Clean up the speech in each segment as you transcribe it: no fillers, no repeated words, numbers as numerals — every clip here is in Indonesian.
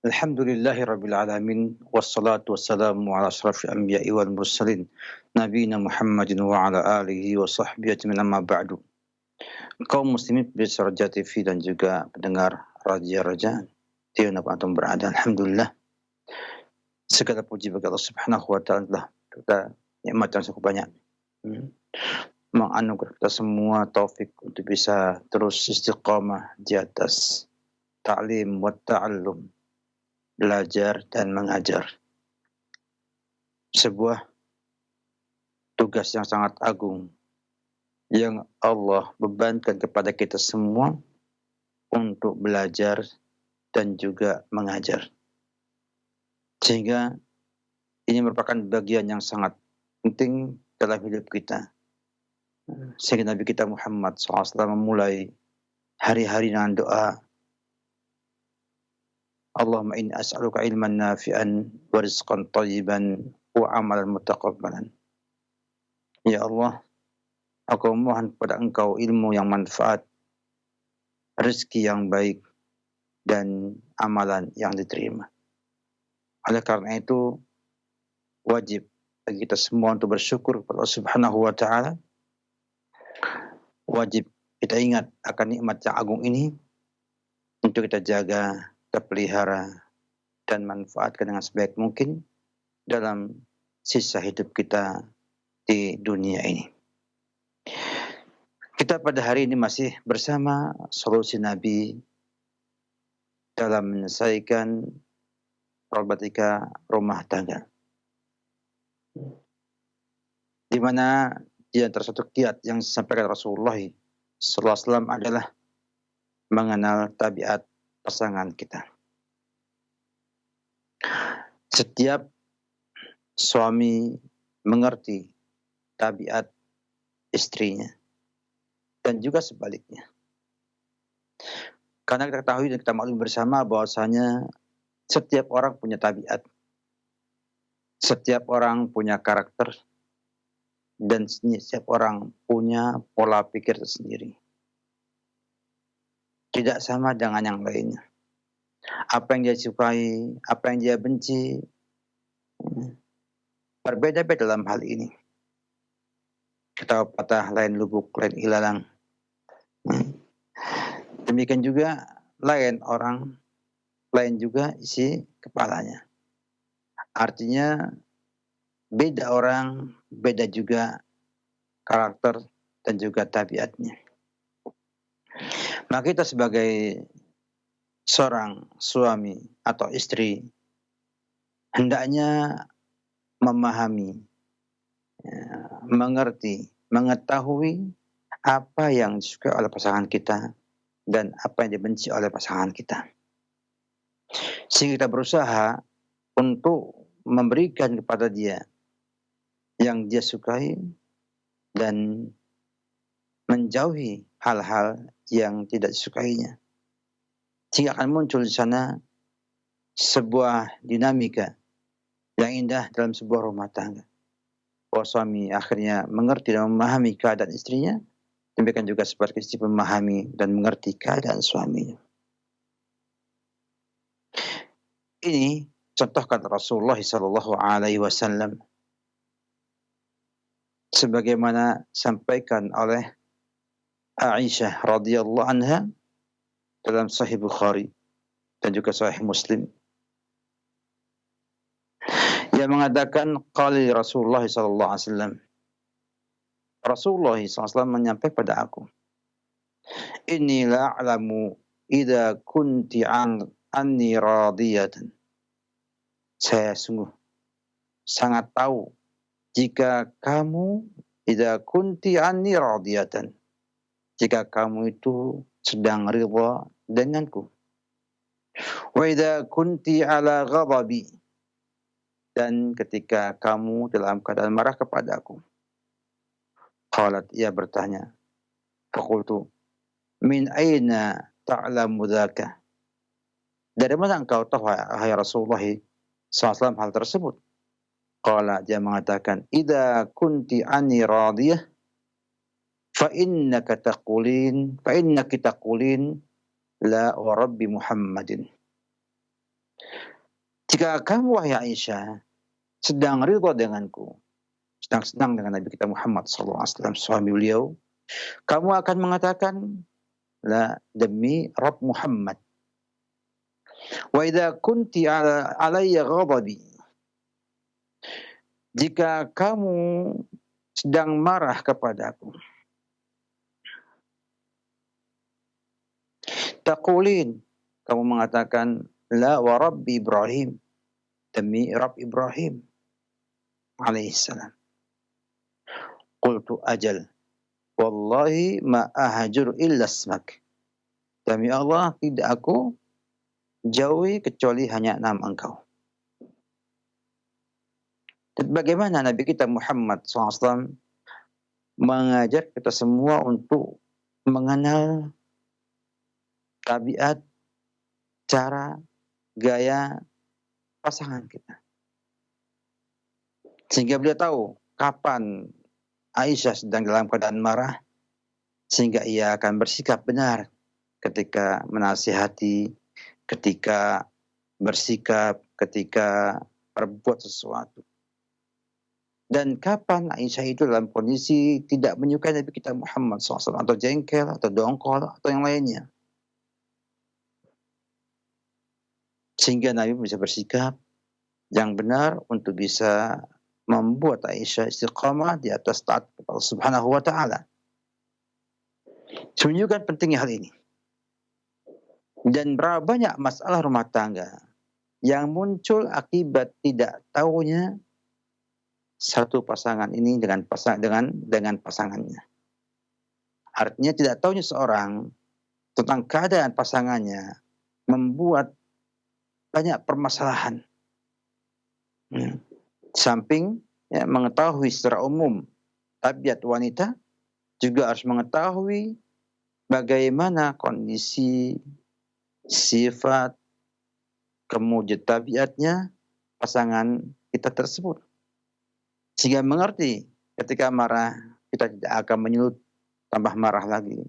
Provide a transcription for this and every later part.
Alhamdulillahi rabbil alamin wassalatu wassalamu ala asyrafil anbiya'i wal mursalin nabiyina Muhammadin wa ala alihi wa sahbihi ajmain amma ba'du. Kaum muslimin pemirsa Raja TV dan juga pendengar Raja dimanapun antum berada, alhamdulillah segala puji bagi Allah Subhanahu wa taala telah kita nikmat yang cukup banyak. Menganugerah kita semua taufik untuk bisa terus istiqamah di atas ta'lim wa ta'allum, belajar dan mengajar. Sebuah tugas yang sangat agung yang Allah bebankan kepada kita semua untuk belajar dan juga mengajar. Sehingga ini merupakan bagian yang sangat penting dalam hidup kita. Sehingga Nabi kita Muhammad SAW memulai hari-hari dengan doa, Allahumma inni as'aluka ilman nafi'an wa rizqan thayyiban wa amalan mutaqabbalan. Ya Allah, aku mohon kepada Engkau ilmu yang manfaat, rezeki yang baik, dan amalan yang diterima. Oleh karena itu, wajib bagi kita semua untuk bersyukur kepada Allah Subhanahu wa taala. Wajib kita ingat akan nikmat yang agung ini untuk kita jaga, kita pelihara, dan manfaatkan dengan sebaik mungkin dalam sisa hidup kita di dunia ini. Kita pada hari ini masih bersama solusi Nabi dalam menyelesaikan problematika rumah tangga. Di mana di antara satu kiat yang disampaikan Rasulullah SAW adalah mengenal tabiat pasangan kita. Setiap suami mengerti tabiat istrinya dan juga sebaliknya. Karena kita ketahui dan kita maklum bersama bahwasanya setiap orang punya tabiat. Setiap orang punya karakter dan setiap orang punya pola pikir tersendiri. Tidak sama dengan yang lainnya. Apa yang dia sukai, apa yang dia benci, berbeda-beda dalam hal ini. Kita patah lain lubuk, lain ilalang. Demikian juga lain orang, lain juga isi kepalanya. Artinya beda orang, beda juga karakter dan juga tabiatnya. Maka kita sebagai seorang suami atau istri hendaknya memahami, mengerti, mengetahui apa yang disukai oleh pasangan kita dan apa yang dibenci oleh pasangan kita. Sehingga kita berusaha untuk memberikan kepada dia yang dia sukai dan menjauhi hal-hal yang tidak disukainya. Sehingga akan muncul di sana sebuah dinamika yang indah dalam sebuah rumah tangga. Bahwa suami akhirnya mengerti dan memahami keadaan istrinya, demikian juga sebaliknya istri memahami dan mengerti keadaan suaminya. Ini contoh kata Rasulullah SAW sebagaimana sampaikan oleh Aisyah radhiyallahu anha dalam Sahih Bukhari dan juga Sahih Muslim, yang mengatakan qali Rasulullah SAW, Rasulullah SAW menyampaikan pada aku, inni la'alamu idza kunti anni radiyatan. Saya sungguh sangat tahu jika kamu idza kunti anni radiyatan, jika kamu itu sedang ridha denganku. Wa idza kunti ala ghadabi, dan ketika kamu dalam keadaan marah kepadaku. Qalat, ia bertanya. Faqultu, min aina ta'lamu dzaka? Dari mana engkau tahu wahai Rasulullah SAW hal tersebut? Qala, dia mengatakan, idza kunti anni radiyah fa innaki taqulin la wa rabbi Muhammadin. Jika kamu wahai Aisyah sedang ridha denganku, sedang senang dengan Nabi kita Muhammad SAW, suami beliau, kamu akan mengatakan, la, demi Rabb Muhammad. Wa idza kunti alayya ghadabi, jika kamu sedang marah kepadaku, taqulin, kamu mengatakan, la wa Rabbi Ibrahim, demi Rabb Ibrahim alaihissalam. Qultu ajal, wallahi ma ahajur illa ismak, demi Allah tidak aku jauhi kecuali hanya nama engkau. Dan bagaimana Nabi kita Muhammad SAW mengajar kita semua untuk mengenal tabiat, cara, gaya pasangan kita. Sehingga beliau tahu kapan Aisyah sedang dalam keadaan marah, sehingga ia akan bersikap benar ketika menasihati, ketika bersikap, ketika berbuat sesuatu. Dan kapan Aisyah itu dalam kondisi tidak menyukai Nabi kita Muhammad SAW, atau jengkel, atau dongkol, atau yang lainnya. Sehingga Nabi bisa bersikap yang benar untuk bisa membuat Aisyah istiqamah di atas taat kepada Allah Subhanahu wa taala. Menunjukkan pentingnya hal ini. Dan berapa banyak masalah rumah tangga yang muncul akibat tidak tahunya satu pasangan ini dengan pasangannya. Artinya tidak tahunya seorang tentang keadaan pasangannya membuat banyak permasalahan. Samping mengetahui secara umum tabiat wanita, juga harus mengetahui bagaimana kondisi, sifat, kemudian tabiatnya pasangan kita tersebut. Sehingga mengerti ketika marah kita tidak akan menyulut tambah marah lagi.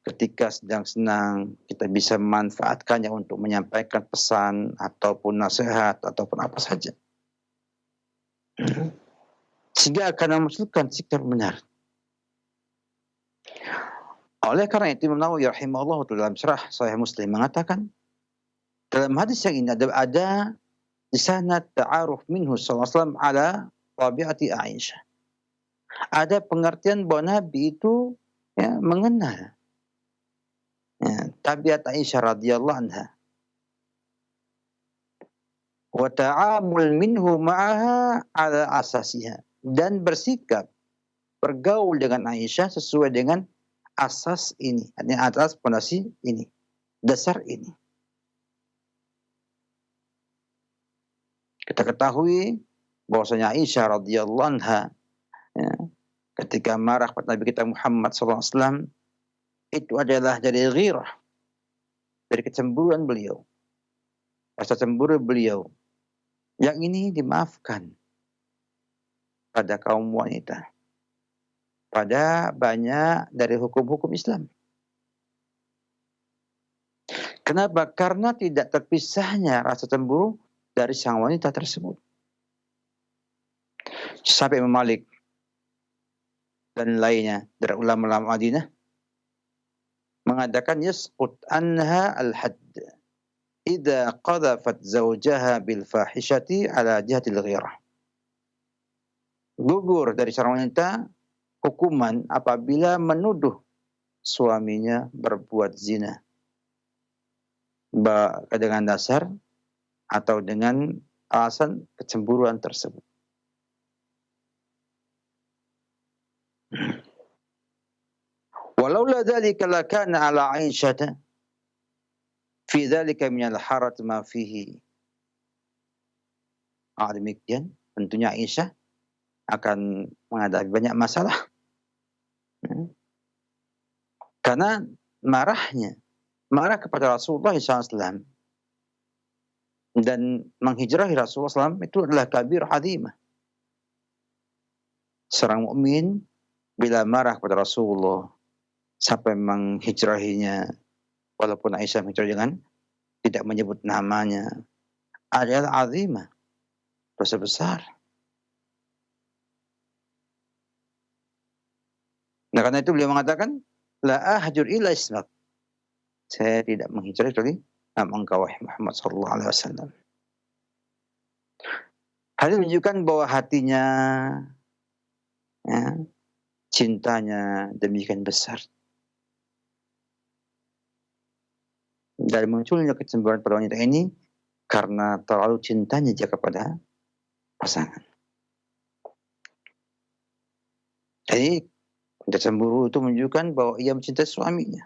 Ketika sedang senang kita bisa memanfaatkannya untuk menyampaikan pesan ataupun nasihat ataupun apa saja. Sehingga akan memunculkan sikap benar. Oleh karena itu Imam Nawawi rahimahullah dalam syarah Sahih Muslim mengatakan, dalam hadis yang ini ada di sana ta'aruf minhu sallallahu alaihi wasallam ala tabiati Aisyah. Ada pengertian bahwa Nabi itu mengenal tabiat Aisyah radhiyallahu anha. Wa ta'amul minhu ma'aha ala asasiha, dan bersikap bergaul dengan Aisyah sesuai dengan asas ini, artinya atas fondasi ini, dasar ini. Kita ketahui bahwasanya Aisyah radhiyallahu anha ketika marah pada Nabi kita Muhammad SAW itu adalah dari ghirah, dari kecemburuan beliau, rasa cemburu beliau yang ini dimaafkan pada kaum wanita, pada banyak dari hukum-hukum Islam. Kenapa? Karena tidak terpisahnya rasa cemburu dari sang wanita tersebut. Sampai Imam Malik dan lainnya dari ulama-ulama Madinah mengatakan yasqut anha al-hadd idza qadhafat zawjaha bil fahishati ala jihatil ghirah. Gugur dari seorang wanita hukuman apabila menuduh suaminya berbuat zina dengan dasar atau dengan alasan kecemburuan tersebut. Walaula dzalika lakana ala Aisyah fi dzalika min al-harat ma fihi. Demikian tentunya Aisyah akan menghadapi banyak masalah. Karena marah kepada Rasulullah SAW dan menghijrahi Rasulullah SAW itu adalah kabir azimah. Seorang mukmin bila marah kepada Rasulullah sampai menghijrahinya, walaupun Aisyah menghijrah dengan tidak menyebut namanya, adalah azimah, dosa besar. Nah, karena itu beliau mengatakan, "La ahjur illa ismak." Saya tidak menghijrah kecuali nama engkau wahai Muhammad sallallahu alaihi wasallam. Hal ini menunjukkan bahwa hatinya, ya, cintanya demikian besar. Dan munculnya kecemburuan pada wanita ini karena terlalu cintanya dia kepada pasangan. Jadi cemburu itu menunjukkan bahwa ia mencintai suaminya.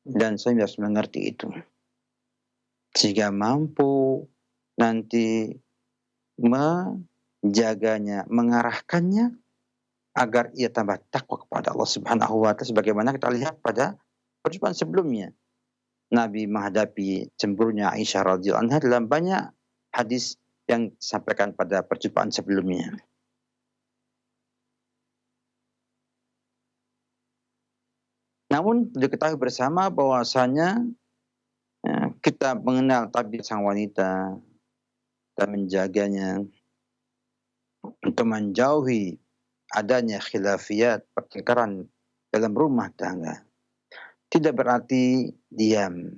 Dan suami harus mengerti itu. Sehingga mampu nanti menjaganya, mengarahkannya agar ia tambah takwa kepada Allah Subhanahu wa taala, sebagaimana kita lihat pada perjumpaan sebelumnya. Nabi menghadapi cemburunya Aisyah radhiyallahu anha dalam banyak hadis yang disampaikan pada perjumpaan sebelumnya. Namun diketahui bersama bahwasanya kita mengenal tabiat sang wanita dan menjaganya untuk menjauhi adanya khilafiyat, pertengkaran dalam rumah tangga. Tidak berarti diam,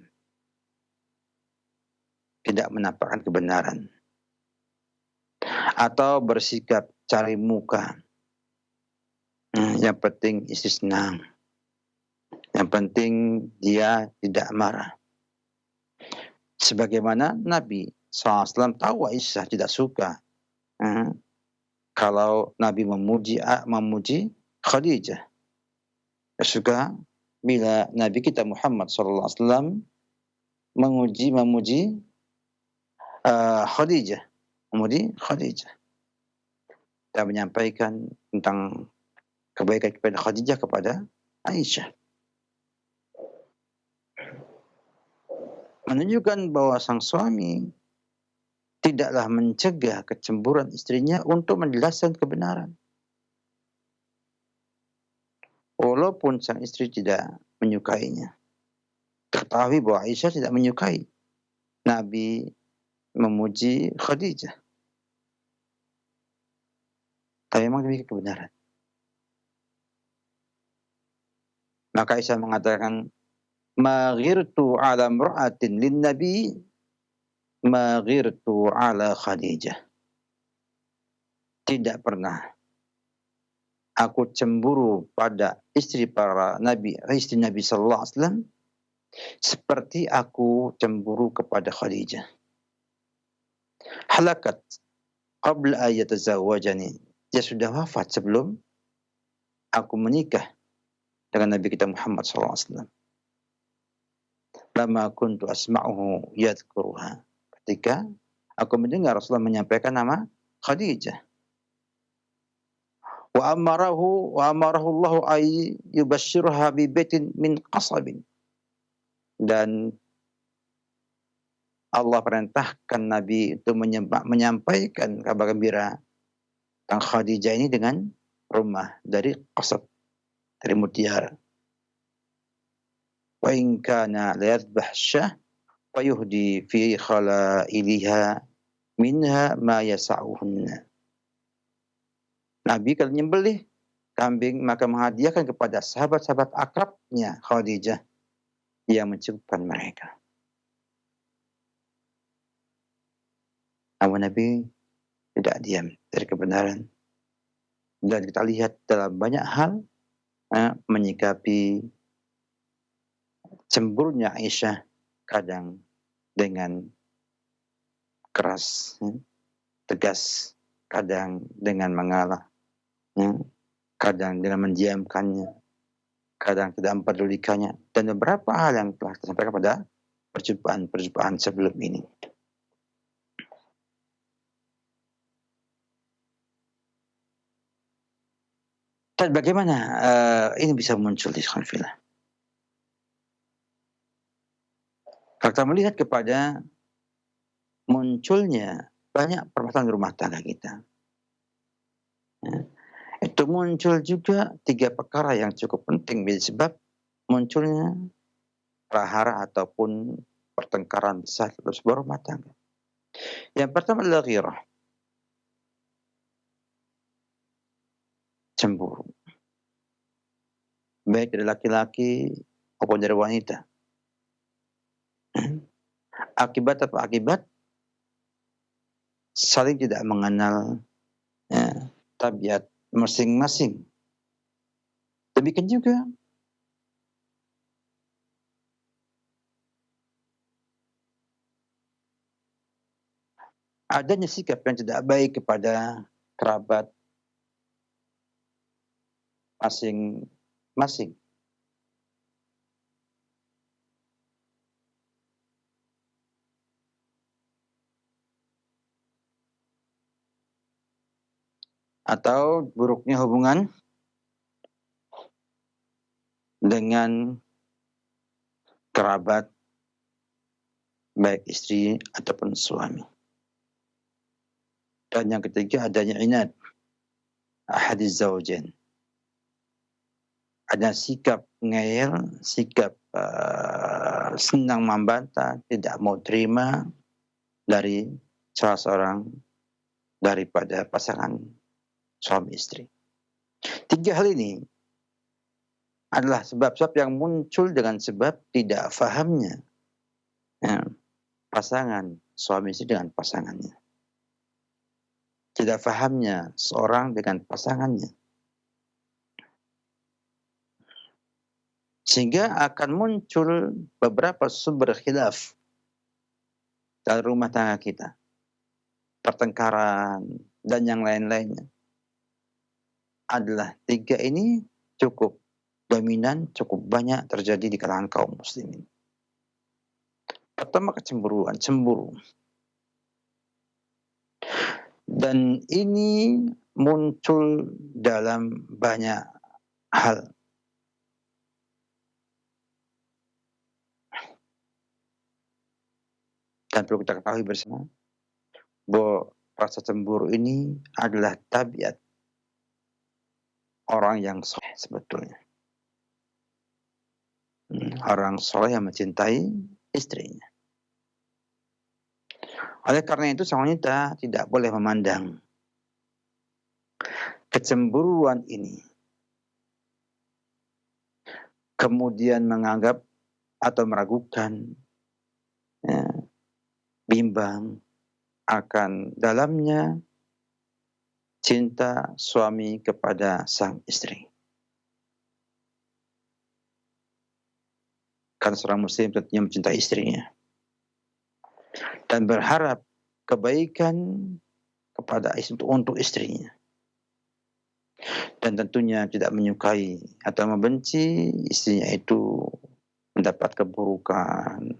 tidak menampakkan kebenaran, atau bersikap cari muka. Yang penting istri senang, yang penting dia tidak marah. Sebagaimana Nabi SAW tahu Aisyah tidak suka kalau Nabi memuji Khadijah. Dia suka bila Nabi kita Muhammad SAW memuji Khadijah, dan menyampaikan tentang kebaikan kepada Khadijah kepada Aisyah. Menunjukkan bahwa sang suami tidaklah mencegah kecemburuan istrinya untuk menjelaskan kebenaran. Walaupun sang istri tidak menyukainya. Ketahui bahwa Aisyah tidak menyukai Nabi memuji Khadijah. Tapi memang demikian kebenaran. Maka Aisyah mengatakan, "Ma ghirtu ala imra'atin lin Nabi, ma ghirtu ala Khadijah." Tidak pernah aku cemburu pada istri Nabi sallallahu alaihi wasallam seperti aku cemburu kepada Khadijah. Halakat qabla an yatazawwajani. Dia sudah wafat sebelum aku menikah dengan Nabi kita Muhammad sallallahu alaihi wasallam. Lama kuntu asma'uhu yadhkuruha. Ketika aku mendengar Rasulullah menyampaikan nama Khadijah. Wa amarahu Allahu ay yubashshirha bi baitin min qasabin. Dan Allah perintahkan Nabi itu menyampaikan kabar gembira tentang Khadijah ini dengan rumah dari qasab, dari mutiara. Wa in kana la yadhbah syah wa yuhdi fi khalailiha minha ma yasa'uhunna. Nabi kalau nyembelih kambing maka menghadiahkan kepada sahabat-sahabat akrabnya Khadijah yang mencukupkan mereka. Namun Nabi tidak diam dari kebenaran. Dan kita lihat dalam banyak hal menyikapi cemburunya Aisyah, kadang dengan keras, tegas, kadang dengan mengalah, kadang dengan mendiamkannya, kadang tidak mempedulikannya, dan beberapa hal yang telah disampaikan pada perjumpaan sebelum ini. Dan bagaimana ini bisa muncul di Khanfilah? Kalau kita melihat kepada munculnya banyak permasalahan rumah tangga kita, itu muncul juga 3 perkara yang cukup penting, sebab munculnya prahara ataupun pertengkaran besar dalam sebuah rumah tangga. Yang pertama adalah ghirah, cemburu, baik dari laki-laki maupun dari wanita. Akibat apa? Akibat saling tidak mengenal tabiat masing-masing. Demikian juga adanya sikap yang tidak baik kepada kerabat masing-masing. Atau buruknya hubungan dengan kerabat, baik istri ataupun suami. Dan yang ketiga adanya inad, ahadiz zawjain. Ada sikap ngeyel, sikap senang membantah, tidak mau terima dari salah seorang daripada pasangan suami istri. 3 hal ini adalah sebab-sebab yang muncul dengan sebab tidak fahamnya pasangan suami istri dengan pasangannya. Tidak fahamnya seorang dengan pasangannya. Sehingga akan muncul beberapa sumber khilaf dalam rumah tangga kita. Pertengkaran dan yang lain-lainnya. Adalah 3 ini cukup dominan, cukup banyak terjadi di kalangan kaum muslimin. Pertama kecemburuan, cemburu. Dan ini muncul dalam banyak hal. Dan perlu kita ketahui bersama bahwa rasa cemburu ini adalah tabiat orang yang soleh sebetulnya. Orang soleh yang mencintai istrinya. Oleh karena itu sang wanita tidak boleh memandang kecemburuan ini, kemudian menganggap atau meragukan, bimbang akan dalamnya cinta suami kepada sang istri. Karena seorang muslim tentunya mencintai istrinya dan berharap kebaikan kepada istri untuk istrinya. Dan tentunya tidak menyukai atau membenci istrinya itu mendapat keburukan,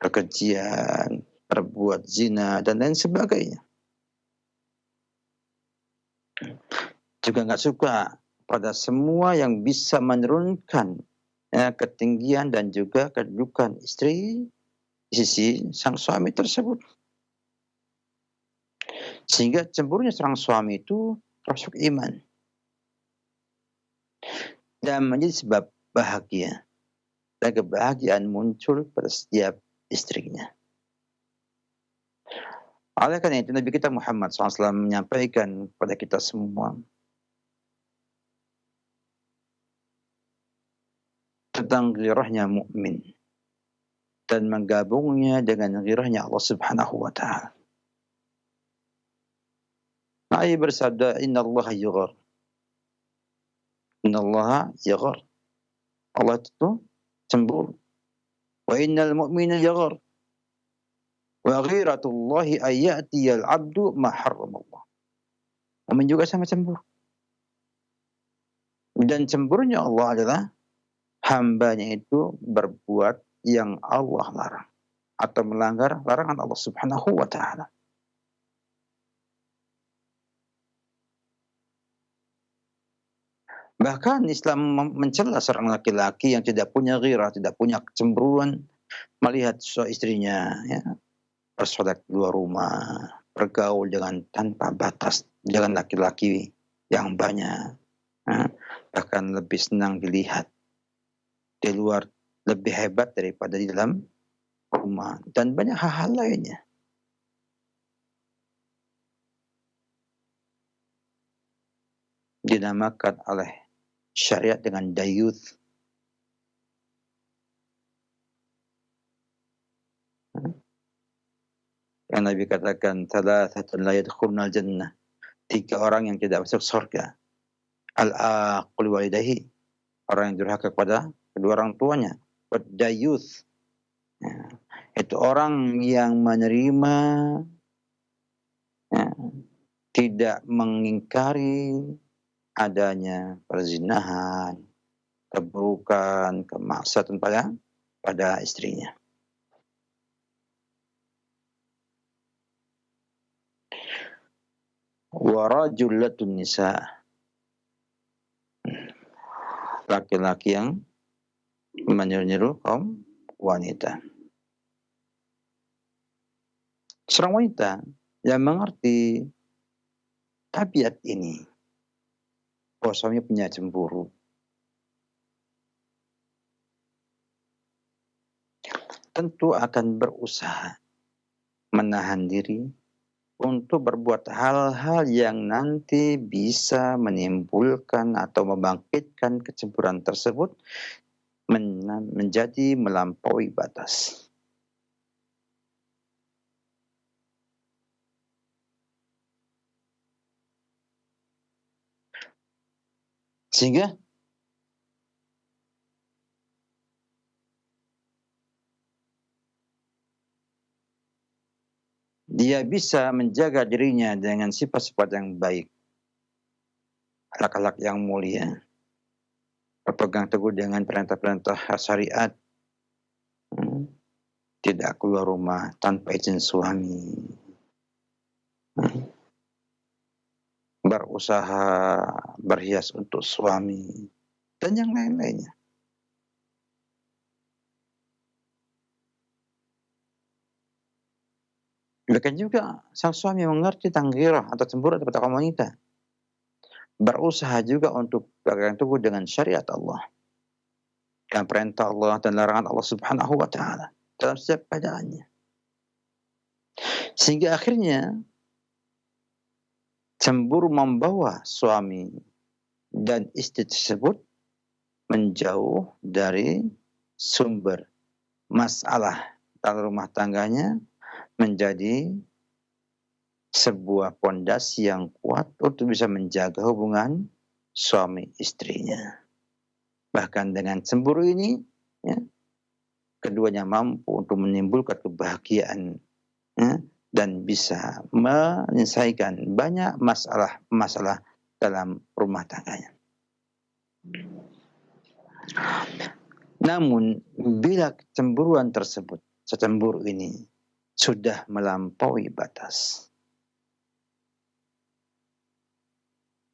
kekejian, berbuat zina dan lain sebagainya. Juga nggak suka pada semua yang bisa menurunkan ketinggian dan juga kedudukan istri di sisi sang suami tersebut. Sehingga cemburunya seorang suami itu termasuk iman dan menjadi sebab bahagia, dan kebahagiaan muncul pada setiap istrinya. Oleh karena itu Nabi kita Muhammad SAW menyampaikan kepada kita semua tentang ghirahnya mukmin dan menggabungnya dengan ghirahnya Allah Subhanahu wa taala. Nabi bersabda, "Innallaha yughar." Innallaha yughar. Allah itu cemburu. Wa innal mu'mina yughar. Wa ghiratullahi ayyatiyal 'abdu ma harramallah. Mukmin juga sama cemburu. Dan cemburunya Allah adalah hambanya itu berbuat yang Allah larang atau melanggar larangan Allah Subhanahu wa taala. Bahkan Islam mencela seorang laki-laki yang tidak punya ghirah, tidak punya kecemburuan melihat istrinya bersolat keluar rumah, bergaul dengan tanpa batas dengan laki-laki yang banyak, bahkan lebih senang dilihat di luar lebih hebat daripada di dalam rumah, dan banyak hal-hal lainnya. Dinamakan oleh syariat dengan dayuth. Yang Nabi katakan, "Thalathatun la yadkhulunal jannah." 3 orang yang tidak masuk surga. Al-aqul walidayhi, orang yang durhaka kepada kedua orang tuanya. Wad-dayuth, ya, itu orang yang menerima, ya, tidak mengingkari adanya perzinahan, keburukan, kemaksiatan pada istrinya. Wa rajulatun nisa, laki-laki yang menyuruh kaum wanita. Seorang wanita yang mengerti tabiat ini, bahwa suaminya punya cemburu, tentu akan berusaha menahan diri untuk berbuat hal-hal yang nanti bisa menimbulkan atau membangkitkan kecemburuan tersebut menjadi melampaui batas. Sehingga dia bisa menjaga dirinya dengan sifat-sifat yang baik, akhlak-akhlak yang mulia, berpegang teguh dengan perintah-perintah syariat, tidak keluar rumah tanpa izin suami, berusaha berhias untuk suami, dan yang lain-lainnya. Demikian juga sang suami mengerti tangghirah atau cemburu kepada kaum wanita, berusaha juga untuk berpegang teguh dengan syariat Allah, dan perintah Allah dan larangan Allah Subhanahu wa taala dalam setiap keadaannya. Sehingga akhirnya cemburu membawa suami dan istri tersebut menjauh dari sumber masalah dalam rumah tangganya, menjadi sebuah pondasi yang kuat untuk bisa menjaga hubungan suami istrinya. Bahkan dengan cemburu ini, ya, keduanya mampu untuk menimbulkan kebahagiaan, ya, dan bisa menyelesaikan banyak masalah dalam rumah tangganya. Namun bila kecemburuan tersebut, cemburu ini sudah melampaui batas,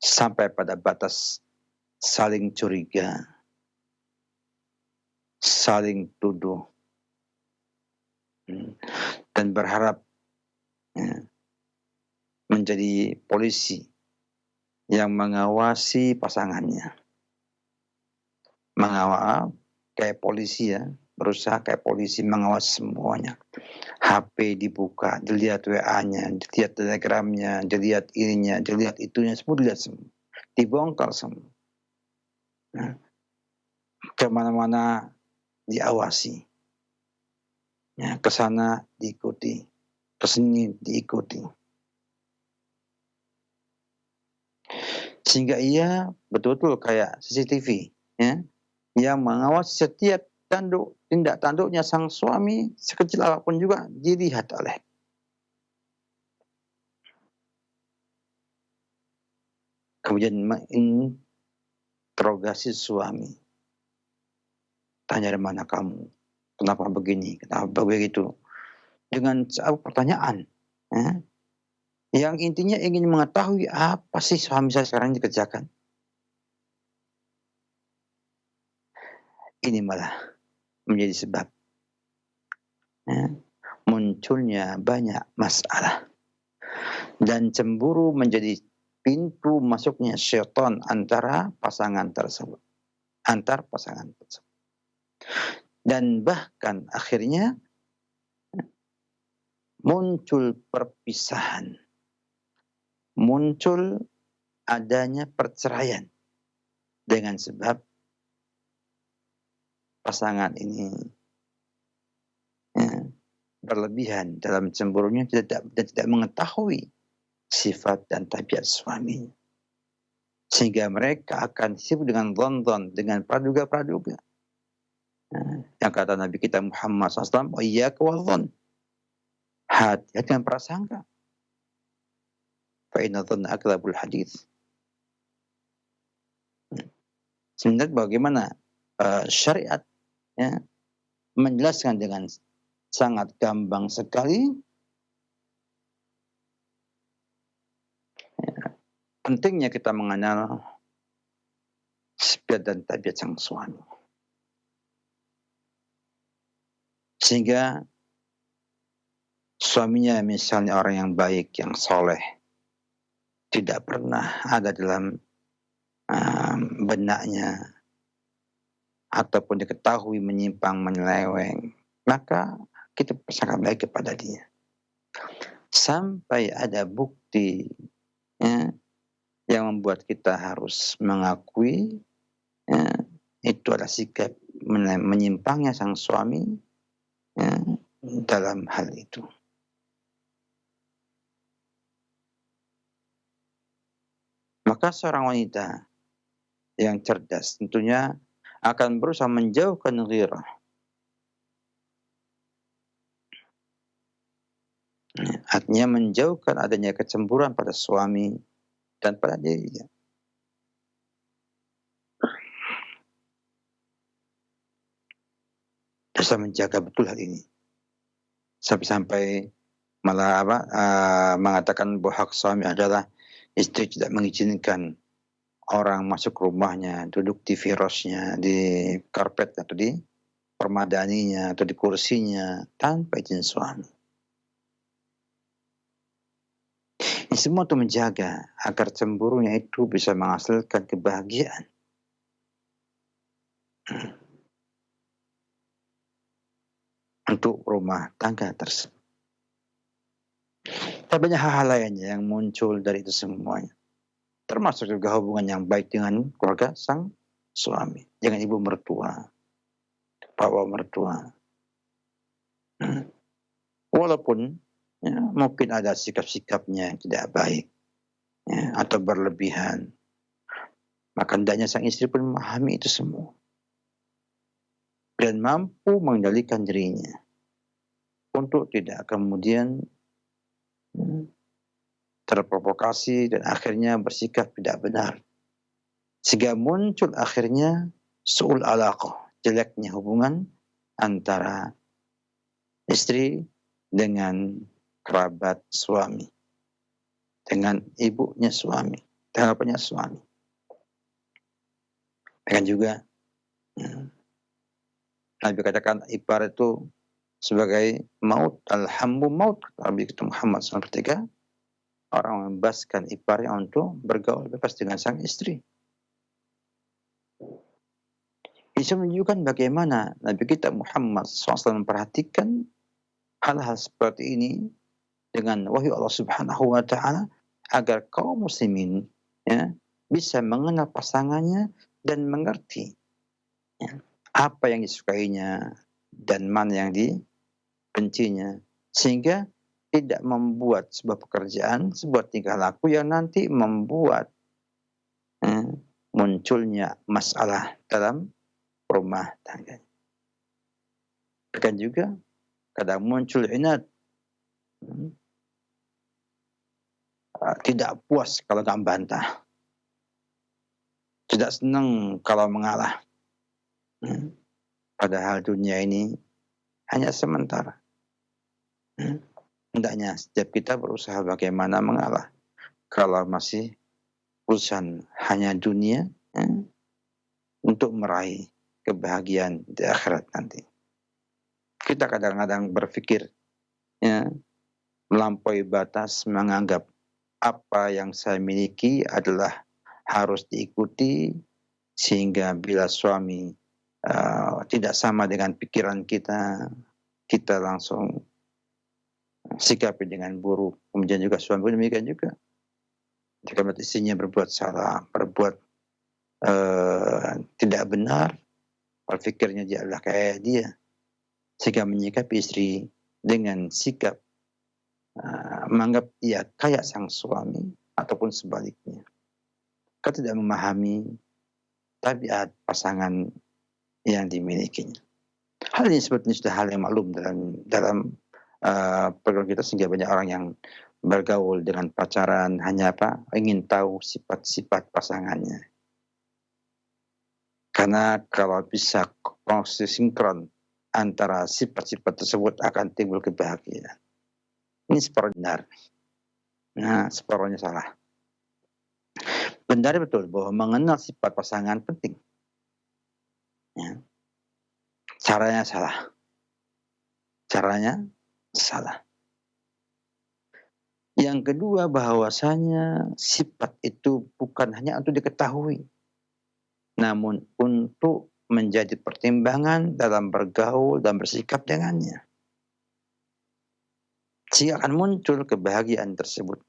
sampai pada batas saling curiga, saling tuduh, dan berharap, ya, menjadi polisi yang mengawasi pasangannya, mengawal kayak polisi, ya, berusaha kayak polisi mengawasi semuanya. HP dibuka, dilihat WA-nya, dilihat telegramnya, dilihat ininya, dilihat itunya, semua dilihat semua, dibongkar semua. Nah, kemana-mana diawasi, ya, ke sana diikuti, ke sini diikuti, sehingga ia betul-betul kayak CCTV, ya, yang mengawasi setiap tindak tanduknya sang suami, sekecil apapun juga dilihat oleh. Kemudian menginterogasi suami, tanya, dari mana kamu, kenapa begini, kenapa begitu, dengan pertanyaan, ya, yang intinya ingin mengetahui apa sih suami saya sekarang dikerjakan. Ini malah menjadi sebab, ya, munculnya banyak masalah, dan cemburu menjadi pintu masuknya syaitan antar pasangan tersebut. Dan bahkan akhirnya muncul perpisahan, muncul adanya perceraian dengan sebab pasangan ini ya, berlebihan dalam cemburunya dan tidak mengetahui sifat dan tabiat suaminya. Sehingga mereka akan sibuk dengan dhon-dhon, dengan praduga-praduga. Yang kata Nabi kita Muhammad SAW, iyyaka wadh-dhon. Hati-hati dengan prasangka. Fa inna dhanna akdzabul hadits. Sebenarnya bagaimana syariat ya, menjelaskan dengan sangat gampang sekali pentingnya kita mengenal sifat dan tabiat sang suami. Sehingga suaminya misalnya orang yang baik, yang soleh, tidak pernah ada dalam benaknya ataupun diketahui menyimpang, menyeleweng, maka kita sangat baik kepada dia. Sampai ada bukti ya, yang membuat kita harus mengakui ya, itu adalah sikap menyimpangnya sang suami ya, dalam hal itu. Maka seorang wanita yang cerdas tentunya akan berusaha menjauhkan ghirah. Artinya menjauhkan adanya kecemburuan pada suami dan pada dirinya. Bisa menjaga betul hal ini. Sampai malah mengatakan bahwa hak suami adalah istri tidak mengizinkan orang masuk rumahnya, duduk di firasnya, di karpet atau di permadaninya atau di kursinya tanpa izin suami. Ini semua untuk menjaga agar cemburunya itu bisa menghasilkan kebahagiaan. Untuk rumah tangga tersebut. Dan banyak hal-hal lainnya yang muncul dari itu semuanya. Termasuk juga hubungan yang baik dengan keluarga sang suami. Dengan ibu mertua, bapak mertua. Walaupun ya, mungkin ada sikap-sikapnya yang tidak baik ya, atau berlebihan. Maka hendaknya sang istri pun memahami itu semua. Dan mampu mengendalikan dirinya. Untuk tidak kemudian terprovokasi dan akhirnya bersikap tidak benar. Sehingga muncul akhirnya su'ul alaqah, jeleknya hubungan antara istri dengan kerabat suami, dengan ibunya suami, dengan bapaknya suami. Dan juga Nabi katakan ipar itu sebagai maut, alhammu maut, Nabi kita Muhammad SAW. Orang membebaskan iparnya untuk bergaul bebas dengan sang istri. Ini menunjukkan bagaimana Nabi kita Muhammad SAW memperhatikan hal-hal seperti ini dengan wahyu Allah Subhanahu wa Ta'ala agar kaum muslimin ya, bisa mengenal pasangannya dan mengerti ya, apa yang disukainya dan mana yang dibencinya, sehingga tidak membuat sebuah pekerjaan, sebuah tingkah laku yang nanti membuat munculnya masalah dalam rumah tangga. Bahkan juga kadang muncul inat, tidak puas kalau nggak bantah, tidak senang kalau mengalah. Padahal dunia ini hanya sementara. Hendaknya setiap kita berusaha bagaimana mengalah. Kalau masih urusan hanya dunia untuk meraih kebahagiaan di akhirat nanti. Kita kadang-kadang berpikir melampaui batas, menganggap apa yang saya miliki adalah harus diikuti, sehingga bila suami tidak sama dengan pikiran kita, kita langsung sikapi dengan buruk. Kemudian juga suami pun demikian juga. Jika melihat istrinya berbuat salah, berbuat tidak benar, berpikirnya dia adalah kayak dia, sehingga menyikapi istri dengan sikap menganggap dia kayak sang suami ataupun sebaliknya. Kau tidak memahami tabiat pasangan yang dimilikinya. Hal ini sebetulnya sudah hal yang maklum dalam program kita, sehingga banyak orang yang bergaul dengan pacaran hanya ingin tahu sifat-sifat pasangannya. Karena kalau bisa proses sinkron antara sifat-sifat tersebut akan timbul kebahagiaan. Ini separuh benar. Nah, separuhnya salah. Benar betul bahwa mengenal sifat pasangan penting. Ya. Caranya salah. Caranya salah. Yang kedua, bahwasanya sifat itu bukan hanya untuk diketahui, namun untuk menjadi pertimbangan dalam bergaul dan bersikap dengannya. Sehingga akan muncul kebahagiaan tersebut.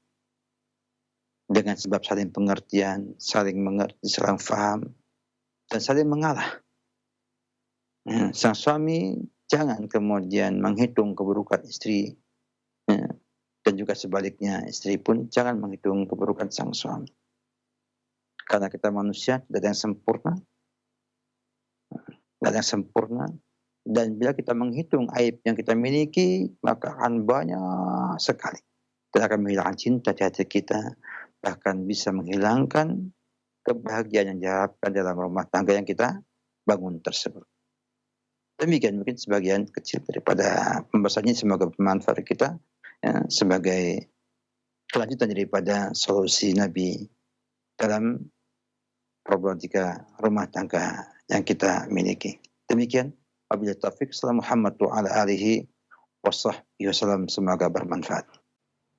Dengan sebab saling pengertian, saling mengerti, saling faham, dan saling mengalah. Sang suami jangan kemudian menghitung keburukan istri, dan juga sebaliknya, istri pun jangan menghitung keburukan sang suami. Karena kita manusia, tidak ada yang sempurna. Tidak ada yang sempurna. Dan bila kita menghitung aib yang kita miliki, maka akan banyak sekali. Dan akan menghilangkan cinta di hati kita. Bahkan bisa menghilangkan kebahagiaan yang diharapkan dalam rumah tangga yang kita bangun tersebut. Demikian mungkin sebagian kecil daripada pembahasannya, semoga bermanfaat kita, ya, sebagai kelanjutan daripada solusi Nabi dalam problematika rumah tangga yang kita miliki. Demikian, wabillahi taufik. Assalamualaikum warahmatullahi wabarakatuh. Semoga bermanfaat.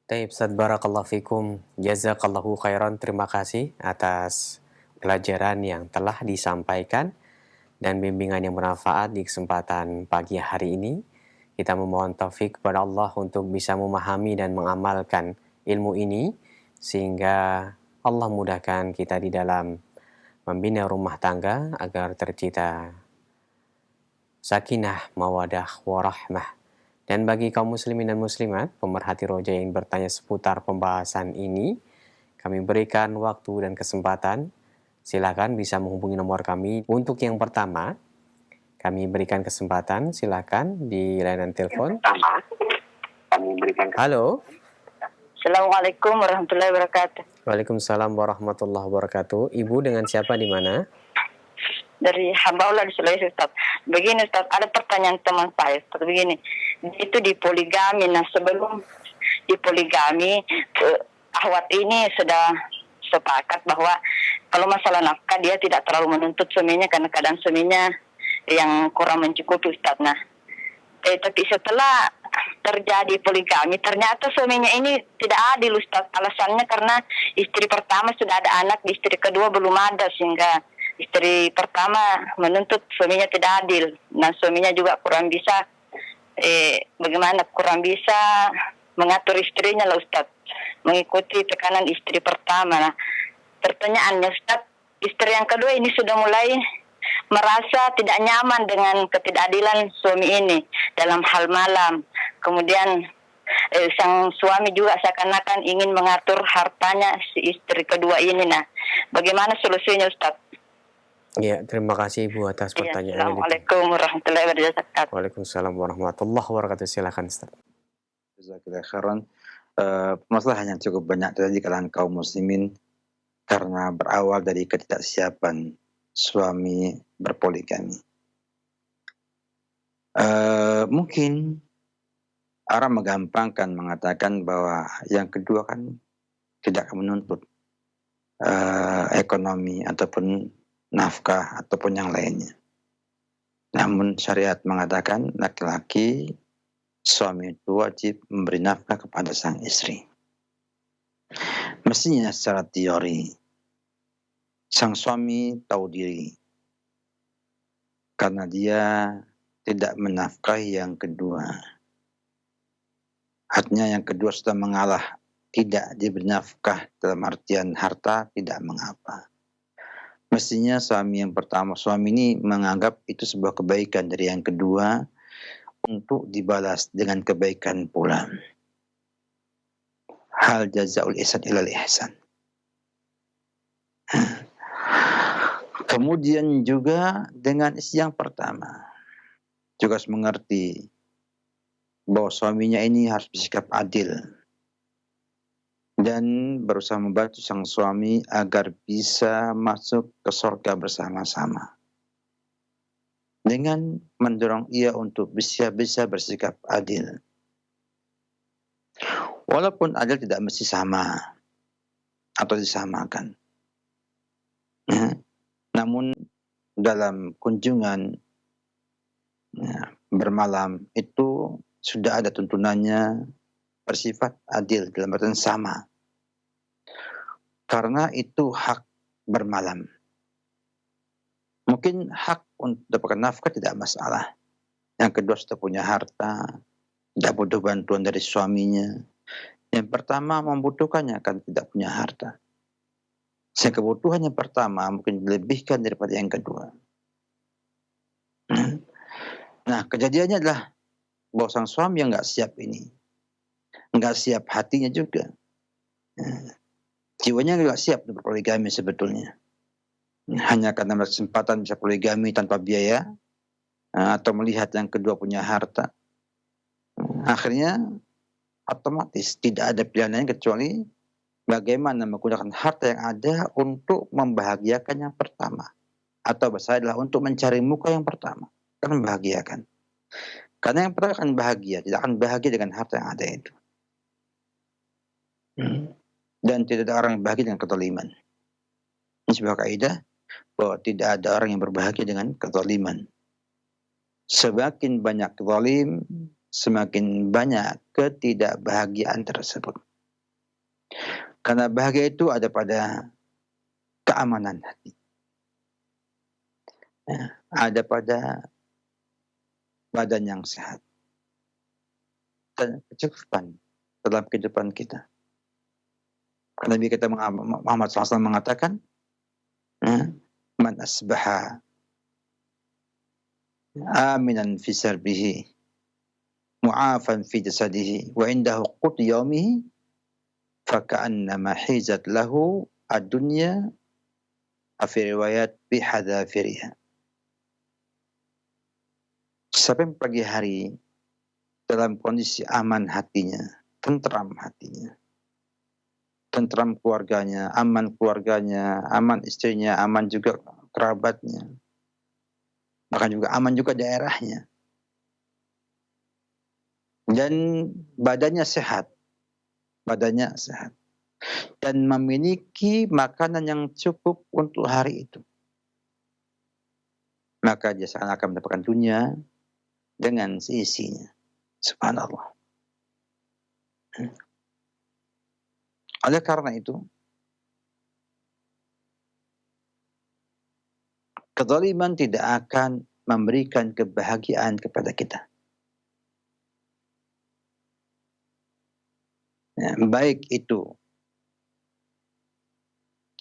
Taib, Ustaz, barakallahu fikum. Jazakallahu khairan. Terima kasih atas pelajaran yang telah disampaikan dan bimbingan yang bermanfaat di kesempatan pagi hari ini. Kita memohon taufik kepada Allah untuk bisa memahami dan mengamalkan ilmu ini, sehingga Allah mudahkan kita di dalam membina rumah tangga agar tercipta sakinah, mawadah, warahmah. Dan bagi kaum muslimin dan muslimat, pemerhati roja yang bertanya seputar pembahasan ini, kami berikan waktu dan kesempatan. Silakan bisa menghubungi nomor kami. Untuk yang pertama, kami berikan kesempatan, silakan di layanan telepon. Halo. Assalamualaikum warahmatullahi wabarakatuh. Waalaikumsalam warahmatullahi wabarakatuh. Ibu dengan siapa, di mana? Dari hamba Allah di Sulawesi, Ustaz. Begini, Ustaz, ada pertanyaan teman saya, Ustaz. Begini, itu di poligami. Nah, sebelum di poligami, ahwat ini sudah sepakat bahwa kalau masalah nafkah dia tidak terlalu menuntut suaminya karena keadaan suaminya yang kurang mencukupi, Ustaz. Nah, tapi setelah terjadi poligami, ternyata suaminya ini tidak adil, Ustaz. Alasannya karena istri pertama sudah ada anak, istri kedua belum ada, sehingga istri pertama menuntut suaminya tidak adil. Nah, suaminya juga kurang bisa mengatur istrinya lah, Ustaz, mengikuti tekanan istri pertama. Nah, pertanyaannya, Ustaz, istri yang kedua ini sudah mulai merasa tidak nyaman dengan ketidakadilan suami ini dalam hal malam. Kemudian sang suami juga seakan-akan ingin mengatur hartanya si istri kedua ini. Nah, bagaimana solusinya, Ustaz? Ya, terima kasih Ibu atas pertanyaannya. Assalamualaikum warahmatullahi wabarakatuh. Waalaikumsalam warahmatullahi wabarakatuh. Silakan, Ustaz. Jazakallahu khairan. Permasalahan yang cukup banyak terjadi di kalangan kaum muslimin karena berawal dari ketidaksiapan suami berpoligami. Mungkin orang menggampangkan mengatakan bahwa yang kedua kan tidak menuntut ekonomi ataupun nafkah ataupun yang lainnya. Namun syariat mengatakan laki-laki, suami itu wajib memberi nafkah kepada sang istri. Mestinya secara teori sang suami tahu diri karena dia tidak menafkahi yang kedua. Artinya yang kedua sudah mengalah, tidak diberi nafkah dalam artian harta, tidak mengapa. Mestinya suami yang pertama, suami ini menganggap itu sebuah kebaikan dari yang kedua untuk dibalas dengan kebaikan pula. Hal jazaul ihsan ilal ihsan. Kemudian juga dengan istri yang pertama juga harus mengerti bahwa suaminya ini harus bersikap adil dan berusaha membantu sang suami agar bisa masuk ke surga bersama-sama dengan mendorong ia untuk bisa bersikap adil. Walaupun adil tidak mesti sama atau disamakan. Namun dalam kunjungan bermalam itu sudah ada tuntunannya bersifat adil dalam artian sama. Karena itu hak bermalam. Mungkin hak untuk dapatkan nafkah tidak masalah. Yang kedua sudah punya harta, tidak butuh bantuan dari suaminya. Yang pertama membutuhkannya kan tidak punya harta. Sehingga kebutuhan yang pertama mungkin dilebihkan daripada yang kedua. Nah, kejadiannya adalah bahwa sang suami yang nggak siap ini, nggak siap hatinya juga, jiwanya nggak siap untuk poligami sebetulnya. Hanya karena kesempatan bisa poligami tanpa biaya, atau melihat yang kedua punya harta, akhirnya otomatis tidak ada pilihan lain kecuali bagaimana menggunakan harta yang ada untuk membahagiakan yang pertama. Atau bahasa adalah untuk mencari muka yang pertama. Kan membahagiakan. Karena yang pertama akan bahagia. Tidak akan bahagia dengan harta yang ada itu. Dan tidak ada orang yang bahagia dengan kezaliman. Ini sebuah kaidah bahwa tidak ada orang yang berbahagia dengan kezaliman. Semakin banyak zalim, semakin banyak ketidakbahagiaan tersebut. Karena bahagia itu ada pada keamanan hati. Ada pada badan yang sehat. Dan kecukupan dalam kehidupan kita. Karena Nabi kita Muhammad SAW mengatakan, man asbaha aminan fi sarbihi, mu'afan fi jasadihi, wa indahu qut yaumihi, faka'annama hizat lahu ad-dunya, fi riwayat bihadafiriha. Sampai pagi hari dalam kondisi aman hatinya, tentram hatinya, tentram keluarganya, aman istrinya, aman juga kerabatnya, bahkan juga aman juga daerahnya, dan badannya sehat, dan memiliki makanan yang cukup untuk hari itu, maka dia akan mendapatkan dunia dengan seisinya. Subhanallah. Oleh karena itu, kezaliman tidak akan memberikan kebahagiaan kepada kita. Baik itu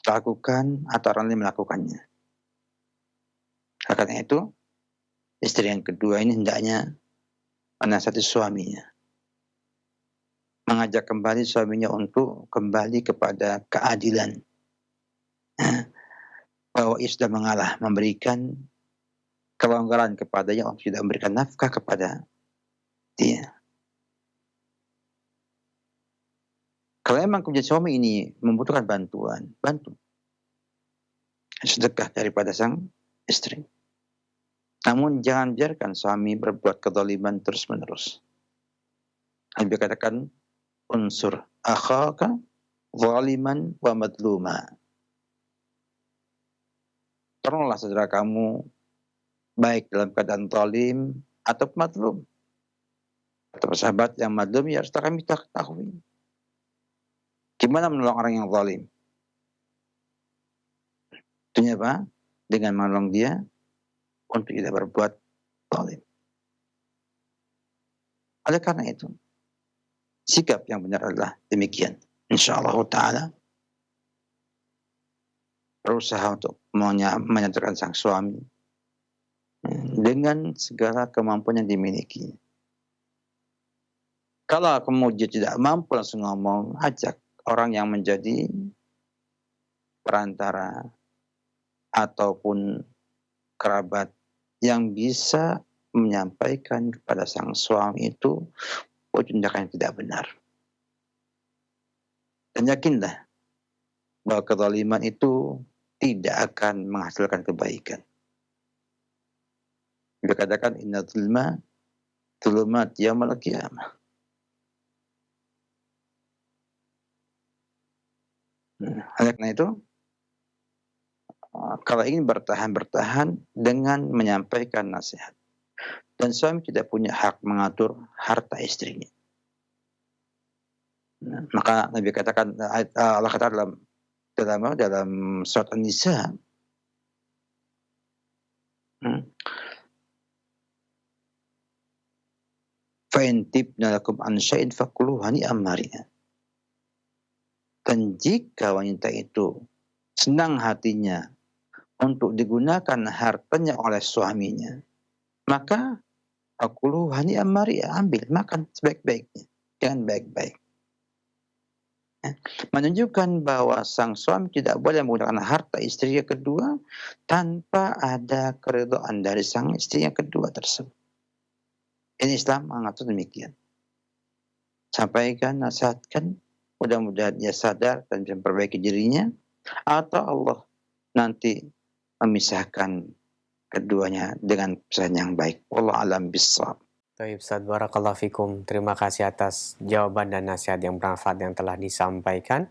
lakukan atau orang lain melakukannya. Karena itu, istri yang kedua ini hendaknya menasihati suaminya, mengajak kembali suaminya untuk kembali kepada keadilan, bahwa ia sudah mengalah, memberikan kelonggaran kepadanya untuk tidak memberikan nafkah kepada dia. Kalau memang kemudian suami ini membutuhkan bantuan, bantu, sedekah daripada sang istri. Namun jangan biarkan suami berbuat kezaliman terus-menerus. Nabi katakan, unsur akhaka zaliman wa madluma. Tolonglah saudara kamu baik dalam keadaan zalim atau madlum. Atau sahabat yang madlum ya harus kami ketahui. Gimana menolong orang yang zalim? Tentunya apa? Dengan menolong dia untuk tidak berbuat zalim. Oleh karena itu, sikap yang benar adalah demikian. Insyaallah taala berusaha untuk menyenangkan sang suami dengan segala kemampuan yang dimiliki. Kalau kemudian tidak mampu langsung ngomong, ajak orang yang menjadi perantara ataupun kerabat yang bisa menyampaikan kepada sang suami itu tindakan yang tidak benar. Dan yakinlah bahwa kezaliman itu tidak akan menghasilkan kebaikan. Dikatakan inna zulma zulumat yaumil qiyamah. Oleh karena itu, kalau ingin bertahan dengan menyampaikan nasihat. Dan suami tidak punya hak mengatur harta istrinya. Maka Nabi katakan, Allah kata dalam surat An-Nisa, fa'in tibna lakum an syai'in fakuluhu hani'an mari'an. Dan jika wanita itu senang hatinya untuk digunakan hartanya oleh suaminya, maka fakuluhu hani'an mari'an, ambil, makan sebaik-baiknya, dengan baik-baik. Menunjukkan bahwa sang suami tidak boleh menggunakan harta istri yang kedua tanpa ada keridhaan dari sang istri yang kedua tersebut. Ini Islam mengatur demikian. Sampaikan, nasihatkan, mudah-mudahan dia sadar dan bisa memperbaiki dirinya, atau Allah nanti memisahkan keduanya dengan pesan yang baik. Wallahu a'lam bishawab. Baik, Ustaz, barakallahu fikum. Terima kasih atas jawaban dan nasihat yang bermanfaat yang telah disampaikan.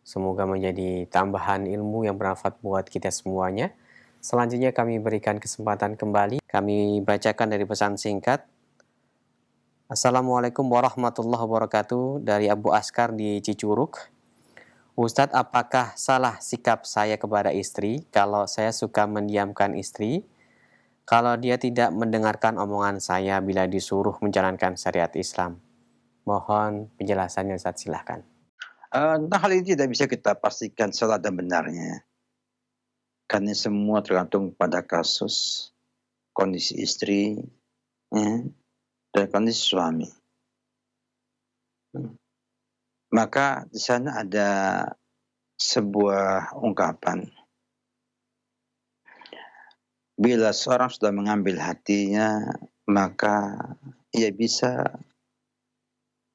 Semoga menjadi tambahan ilmu yang bermanfaat buat kita semuanya. Selanjutnya kami berikan kesempatan kembali. Kami bacakan dari pesan singkat. Assalamualaikum warahmatullahi wabarakatuh, dari Abu Askar di Cicurug. Ustadz, apakah salah sikap saya kepada istri kalau saya suka mendiamkan istri kalau dia tidak mendengarkan omongan saya bila disuruh menjalankan syariat Islam? Mohon penjelasannya, Ustaz, silahkan. Hal ini tidak bisa kita pastikan salah dan benarnya. Karena semua tergantung pada kasus, kondisi istri, dan kondisi suami. Maka di sana ada sebuah ungkapan. Bila seorang sudah mengambil hatinya, maka ia bisa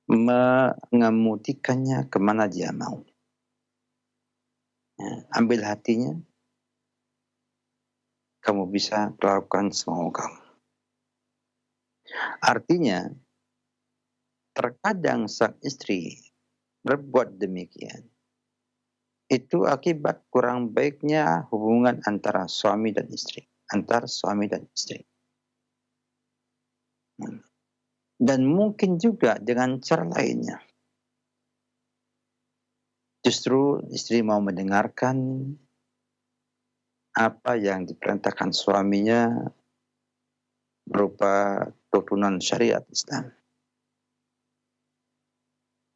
mengemutikannya kemana dia mau. Ambil hatinya, kamu bisa melakukan semau kamu. Artinya, terkadang sang istri berbuat demikian. Itu akibat kurang baiknya hubungan antara suami dan istri. Antar suami dan istri. Dan mungkin juga dengan cara lainnya. Justru istri mau mendengarkan apa yang diperintahkan suaminya berupa tuntunan syariat Islam.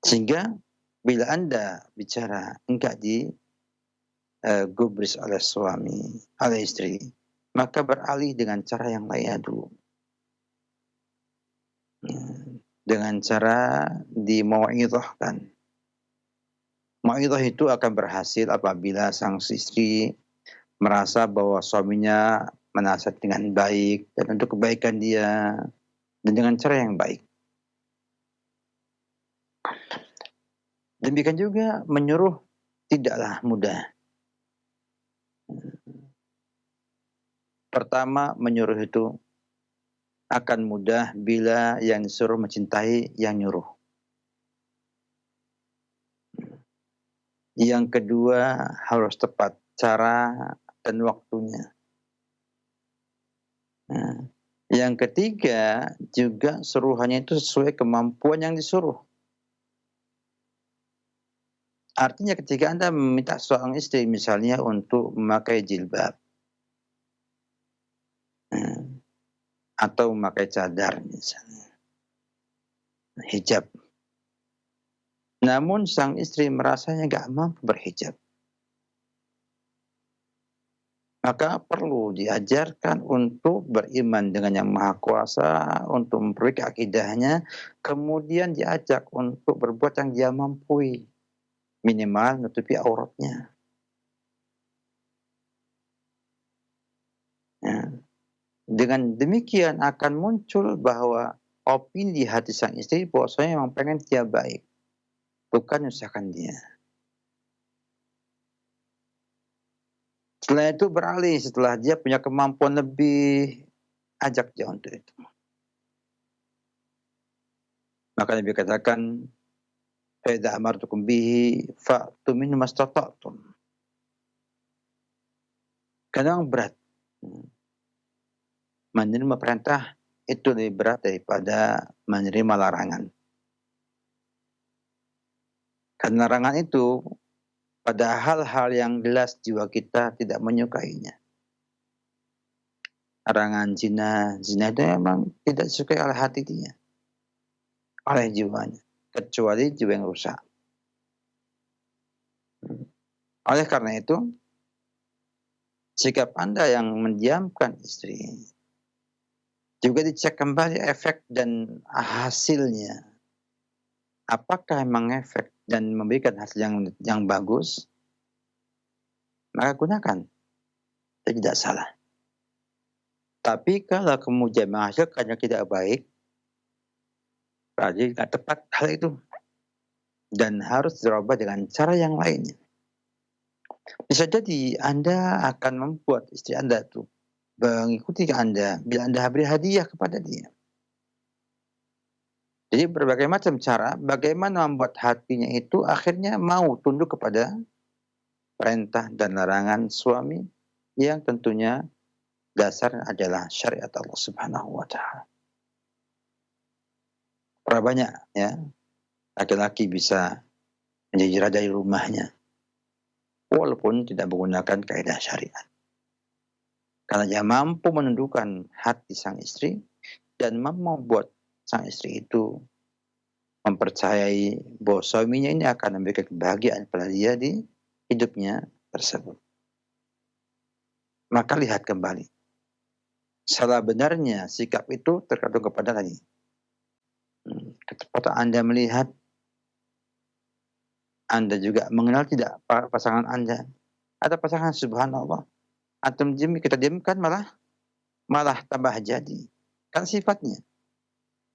Sehingga bila Anda bicara enggak digubris oleh suami, oleh istri, maka beralih dengan cara yang lainnya dulu. Dengan cara dimau'idhahkan. Mau'idhah itu akan berhasil apabila sang istri merasa bahwa suaminya menasihat dengan baik dan untuk kebaikan dia dan dengan cara yang baik. Demikian juga menyuruh tidaklah mudah. Pertama, menyuruh itu akan mudah bila yang disuruh mencintai yang nyuruh. Yang kedua, harus tepat cara dan waktunya. Yang ketiga, juga suruhannya itu sesuai kemampuan yang disuruh. Artinya ketika Anda meminta seorang istri misalnya untuk memakai jilbab, atau memakai cadar misalnya, hijab, namun sang istri merasanya nggak mampu berhijab. Maka perlu diajarkan untuk beriman dengan Yang Maha Kuasa, untuk memperbaiki akidahnya, kemudian diajak untuk berbuat yang dia mampu, minimal menutupi auratnya. Ya. Dengan demikian akan muncul bahwa opini di hati sang istri bahwasanya memang pengen dia baik, bukan menyusahkan dia. Setelah itu beralih, setelah dia punya kemampuan lebih, ajak dia untuk itu. Maka Nabi katakan, "Fa amartukum bihi fa'tu minhu mastata'tum." Kadang berat. Menerima perintah itu lebih berat daripada menerima larangan. Karena larangan itu pada hal-hal yang jelas jiwa kita tidak menyukainya. Larangan zina itu memang tidak disukai oleh hati dia, oleh jiwanya, kecuali jiwa yang rusak. Oleh karena itu, sikap Anda yang mendiamkan istri juga dicek kembali efek dan hasilnya. Apakah memang efek dan memberikan hasil yang bagus? Maka gunakan. Itu tidak salah. Tapi kalau kemudian menghasilkan yang tidak baik, berarti tidak tepat hal itu. Dan harus dirubah dengan cara yang lainnya. Bisa jadi Anda akan membuat istri Anda itu mengikuti Anda bila Anda beri hadiah kepada dia. Jadi berbagai macam cara bagaimana membuat hatinya itu akhirnya mau tunduk kepada perintah dan larangan suami yang tentunya dasar adalah syariat Allah Subhanahu wa taala. Berapa banyak ya laki-laki bisa menjadi raja di rumahnya walaupun tidak menggunakan kaidah syariat. Karena dia mampu menundukkan hati sang istri dan mampu membuat sang istri itu mempercayai bahwa suaminya ini akan memberikan kebahagiaan pada dia di hidupnya tersebut. Maka lihat kembali. Salah benarnya sikap itu tergantung kepada tadi. Ketepatan Anda melihat, Anda juga mengenal tidak pasangan Anda. Ada pasangan subhanallah. Antum kita diamkan malah tambah jadi. Kan sifatnya.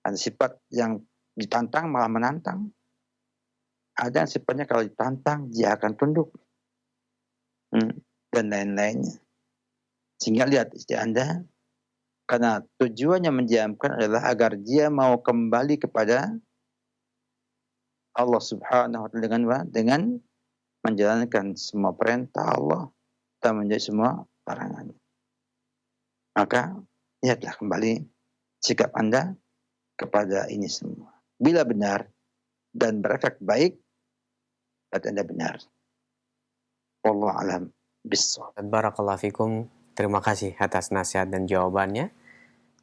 Ada sifat yang ditantang malah menantang. Ada yang sifatnya kalau ditantang dia akan tunduk. Dan lain-lainnya. Sehingga lihat istri Anda, karena tujuannya mendiamkan adalah agar dia mau kembali kepada Allah Subhanahu wa taala dengan menjalankan semua perintah Allah dan menjadi semua larangan. Maka lihatlah kembali sikap Anda kepada ini semua. Bila benar dan berefek baik, berarti Anda benar. Wallahu a'lam bishawab. Barakallahu fikum. Terima kasih atas nasihat dan jawabannya.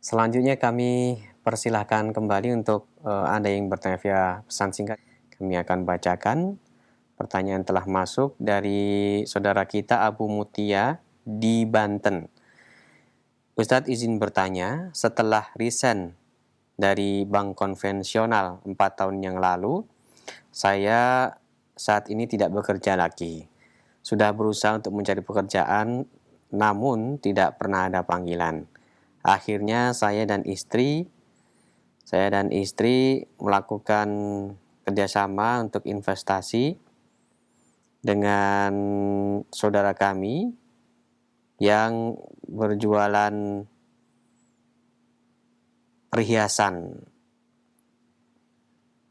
Selanjutnya kami persilahkan kembali untuk Anda yang bertanya via pesan singkat. Kami akan bacakan pertanyaan telah masuk dari saudara kita Abu Mutia di Banten. Ustadz izin bertanya, setelah resign dari bank konvensional 4 tahun yang lalu, saya saat ini tidak bekerja lagi. Sudah berusaha untuk mencari pekerjaan, namun tidak pernah ada panggilan. Akhirnya saya dan istri melakukan kerjasama untuk investasi dengan saudara kami yang berjualan perhiasan.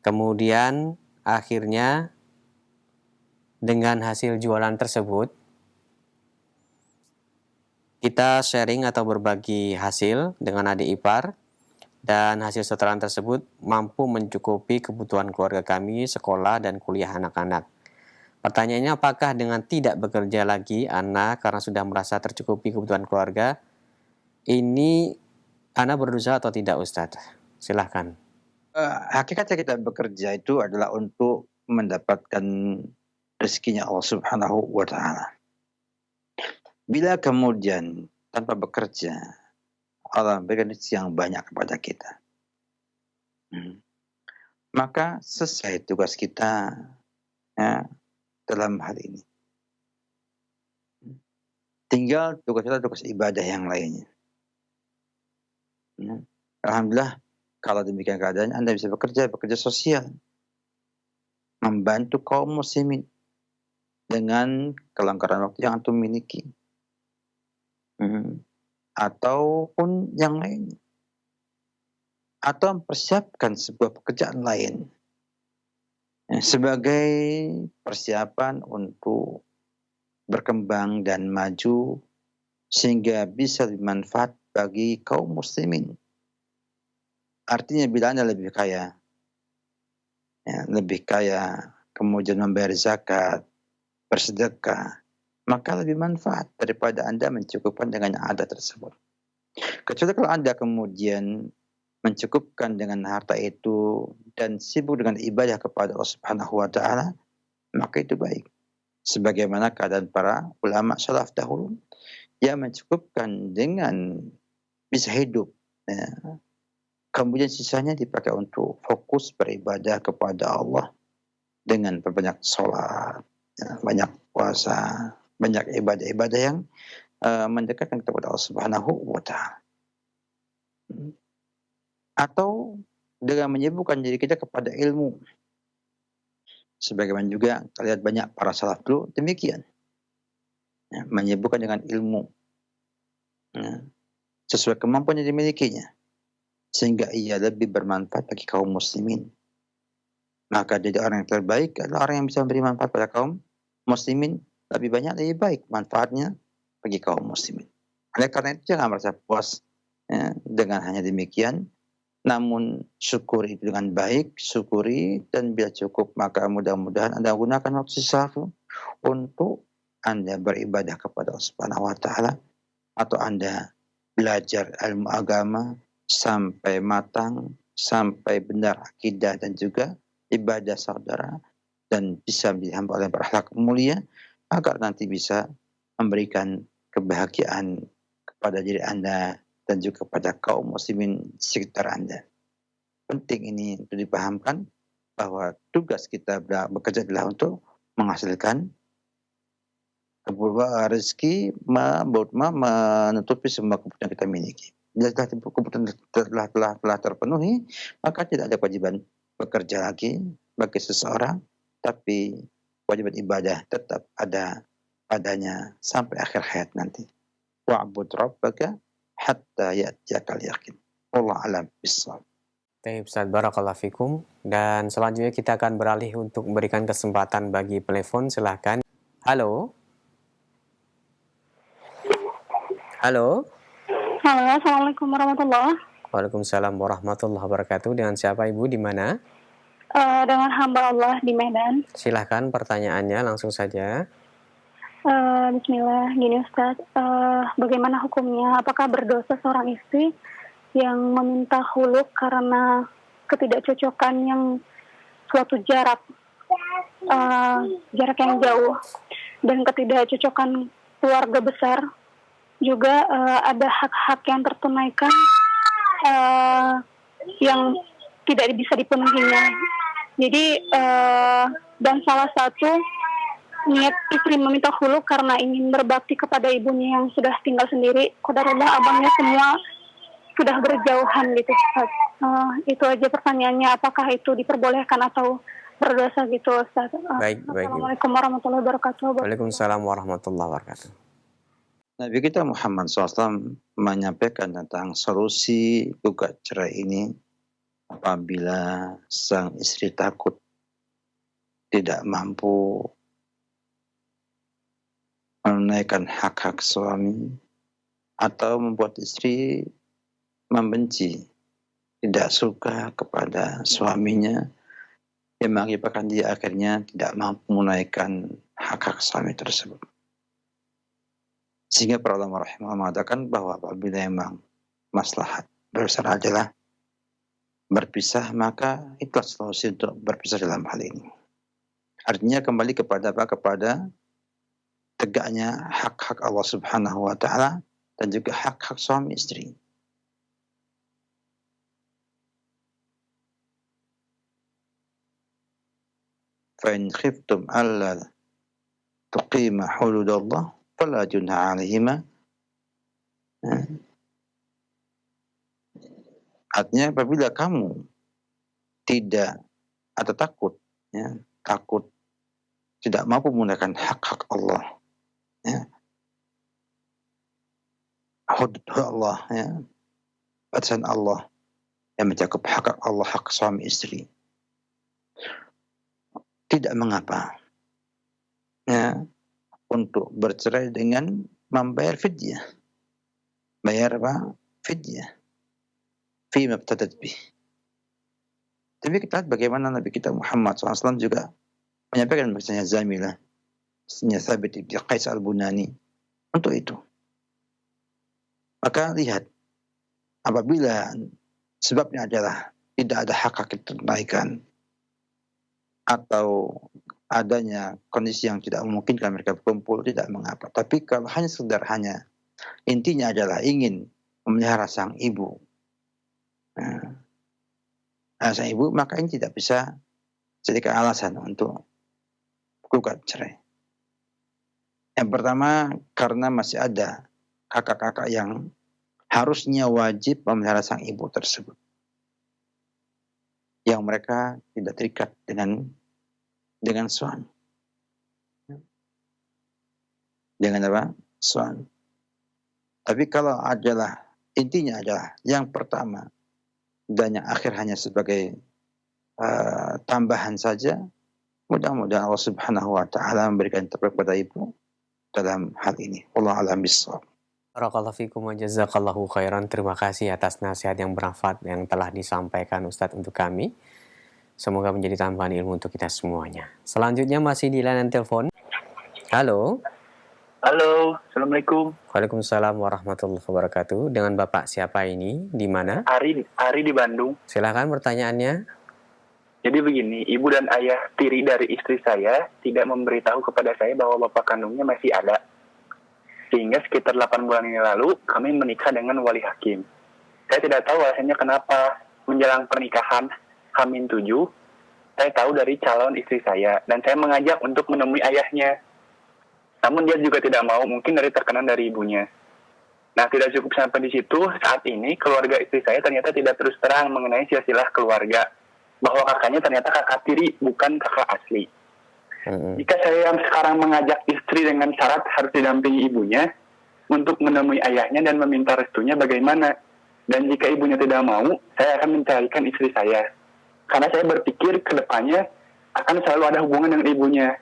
Kemudian akhirnya dengan hasil jualan tersebut kita sharing atau berbagi hasil dengan adik ipar, dan hasil setoran tersebut mampu mencukupi kebutuhan keluarga kami, sekolah dan kuliah anak-anak. Pertanyaannya, apakah dengan tidak bekerja lagi anak karena sudah merasa tercukupi kebutuhan keluarga, ini anak berdosa atau tidak, Ustadz? Silahkan. Hakikatnya kita bekerja itu adalah untuk mendapatkan rezekinya Allah Subhanahu wa taala. Bila kemudian tanpa bekerja Allah memberikan rezeki yang banyak kepada kita, maka selesai tugas kita ya, dalam hal ini. Tinggal tugas kita tugas ibadah yang lainnya. Alhamdulillah kalau demikian keadaan Anda bisa bekerja sosial, membantu kaum muslimin dengan kelonggaran waktu yang antum miliki, ataupun yang lainnya, atau mempersiapkan sebuah pekerjaan lain sebagai persiapan untuk berkembang dan maju sehingga bisa bermanfaat bagi kaum muslimin. Artinya bila Anda lebih kaya, kemudian membayar zakat, bersedekah, maka lebih manfaat daripada Anda mencukupkan dengan yang ada tersebut. Kecuali kalau Anda kemudian mencukupkan dengan harta itu dan sibuk dengan ibadah kepada Allah Subhanahu wa taala, maka itu baik. Sebagaimana keadaan para ulama salaf dahulu yang mencukupkan dengan bisa hidup, kemudian sisanya dipakai untuk fokus beribadah kepada Allah dengan berbanyak sholat, banyak puasa, banyak ibadah-ibadah yang mendekatkan kepada Allah Subhanahu wa taala. Atau dengan menyibukkan diri kita kepada ilmu. Sebagaimana juga kita lihat banyak para salaf dulu demikian. Menyibukkan dengan ilmu. Sesuai kemampuan yang dimilikinya. Sehingga ia lebih bermanfaat bagi kaum muslimin. Maka jadi orang yang terbaik adalah orang yang bisa memberi manfaat pada kaum muslimin. Lebih banyak, lebih baik manfaatnya bagi kaum muslimin. Oleh karena itu jangan merasa puas dengan hanya demikian. Namun syukuri itu dengan baik, syukuri, dan bila cukup maka mudah-mudahan Anda gunakan waktu sisa untuk Anda beribadah kepada Allah Subhanahu wa taala, atau Anda belajar ilmu agama sampai matang, sampai benar akidah dan juga ibadah saudara, dan bisa menjadi hamba Allah yang berakhlak mulia agar nanti bisa memberikan kebahagiaan kepada diri Anda dan juga kepada kaum muslimin sekitar Anda. Penting ini untuk dipahamkan bahwa tugas kita bekerja adalah untuk menghasilkan rezeki, menutupi semua kebutuhan kita miliki. Bila kebutuhan telah terpenuhi, maka tidak ada kewajiban bekerja lagi bagi seseorang, tapi kewajiban ibadah tetap ada padanya sampai akhir hayat nanti. Wa'bud rabbaka hatta ya'tiyakal yaqin. Wallahu a'lam bishawab. Baik, Ustaz, barakallahu fikum. Dan selanjutnya kita akan beralih untuk memberikan kesempatan bagi telepon. Silahkan. Halo. Halo. Halo, assalamualaikum warahmatullahi. Waalaikumsalam warahmatullahi wabarakatuh. Dengan siapa Ibu, di mana? Dengan hamba Allah di Medan. Silahkan pertanyaannya langsung saja. Bismillah, gini Ustaz, bagaimana hukumnya? Apakah berdosa seorang istri yang meminta khuluk karena ketidakcocokan yang suatu jarak yang jauh dan ketidakcocokan keluarga besar, juga ada hak-hak yang tertunaikan yang tidak bisa dipenuhinya. Jadi dan salah satu niat istri meminta khuluk karena ingin berbakti kepada ibunya yang sudah tinggal sendiri. Qadarullah abangnya semua sudah berjauhan gitu. Itu aja pertanyaannya, apakah itu diperbolehkan atau berdosa gitu Ustaz? Baik. Assalamualaikum warahmatullahi wabarakatuh. Waalaikumsalam warahmatullahi wabarakatuh. Nabi kita Muhammad SAW menyampaikan tentang solusi gugat cerai ini apabila sang istri takut tidak mampu menunaikan hak-hak suami atau membuat istri membenci, tidak suka kepada suaminya, yang mengakibatkan dia akhirnya tidak mampu menunaikan hak-hak suami tersebut. Sehingga para ulama rahimahullah mengatakan bahwa apabila memang maslahat besar adalah berpisah, maka itulah solusi untuk berpisah dalam hal ini. Artinya kembali kepada apa? Kepada tegaknya hak-hak Allah Subhanahu wa taala dan juga hak-hak suami istri. Fa in khiftum alla tuqima hududallah fala junaha 'alaihima. Artinya apabila kamu tidak atau takut, ya, takut tidak mampu menggunakan hak-hak Allah, ya, hudud Allah, ya, batasan Allah yang mencakup hak Allah, hak suami istri, tidak mengapa, ya, untuk bercerai dengan membayar fidyah. Bayar apa? Fidyah. Fima ibtadat bih. Tapi kita lihat bagaimana Nabi kita Muhammad SAW juga menyampaikan bahasanya Zamilah, bahasanya Thabit ibn Qais al-Bunani untuk itu. Maka lihat, apabila sebabnya adalah tidak ada hak-hak tunaikan atau adanya kondisi yang tidak memungkinkan mereka berkumpul, tidak mengapa. Tapi kalau hanya sekedar intinya adalah ingin memelihara sang ibu, sang ibu, maka ini tidak bisa jadikan alasan untuk gugat cerai. Yang pertama, karena masih ada kakak-kakak yang harusnya wajib memelihara sang ibu tersebut, yang mereka tidak terikat dengan suami. Dengan apa? Suami. Tapi kalau intinya adalah yang pertama dan yang akhir hanya sebagai tambahan saja, mudah-mudahan Allah Subhanahu wa taala memberikan taufik kepada ibu dalam hal ini. Wallahu a'lam bishawab. Barakallahu fikum wa jazakallahu khairan. Terima kasih atas nasihat yang bermanfaat yang telah disampaikan Ustadz untuk kami. Semoga menjadi tambahan ilmu untuk kita semuanya. Selanjutnya masih di layanan telepon. Halo. Halo, Assalamualaikum. Waalaikumsalam warahmatullahi wabarakatuh. Dengan Bapak siapa ini? Di mana? Ari di Bandung. Silakan pertanyaannya. Jadi begini, ibu dan ayah tiri dari istri saya tidak memberitahu kepada saya bahwa bapak kandungnya masih ada. Sehingga sekitar 8 bulan ini lalu, kami menikah dengan wali hakim. Saya tidak tahu alasannya kenapa menjelang pernikahan H-7, saya tahu dari calon istri saya. Dan saya mengajak untuk menemui ayahnya. Namun dia juga tidak mau, mungkin dari tekanan dari ibunya. Nah, tidak cukup sampai di situ, saat ini keluarga istri saya ternyata tidak terus terang mengenai silsilah keluarga. Bahwa kakaknya ternyata kakak tiri, bukan kakak asli. Jika saya sekarang mengajak istri dengan syarat harus didampingi ibunya untuk menemui ayahnya dan meminta restunya, bagaimana? Dan jika ibunya tidak mau, saya akan mencarikan istri saya. Karena saya berpikir ke depannya akan selalu ada hubungan dengan ibunya.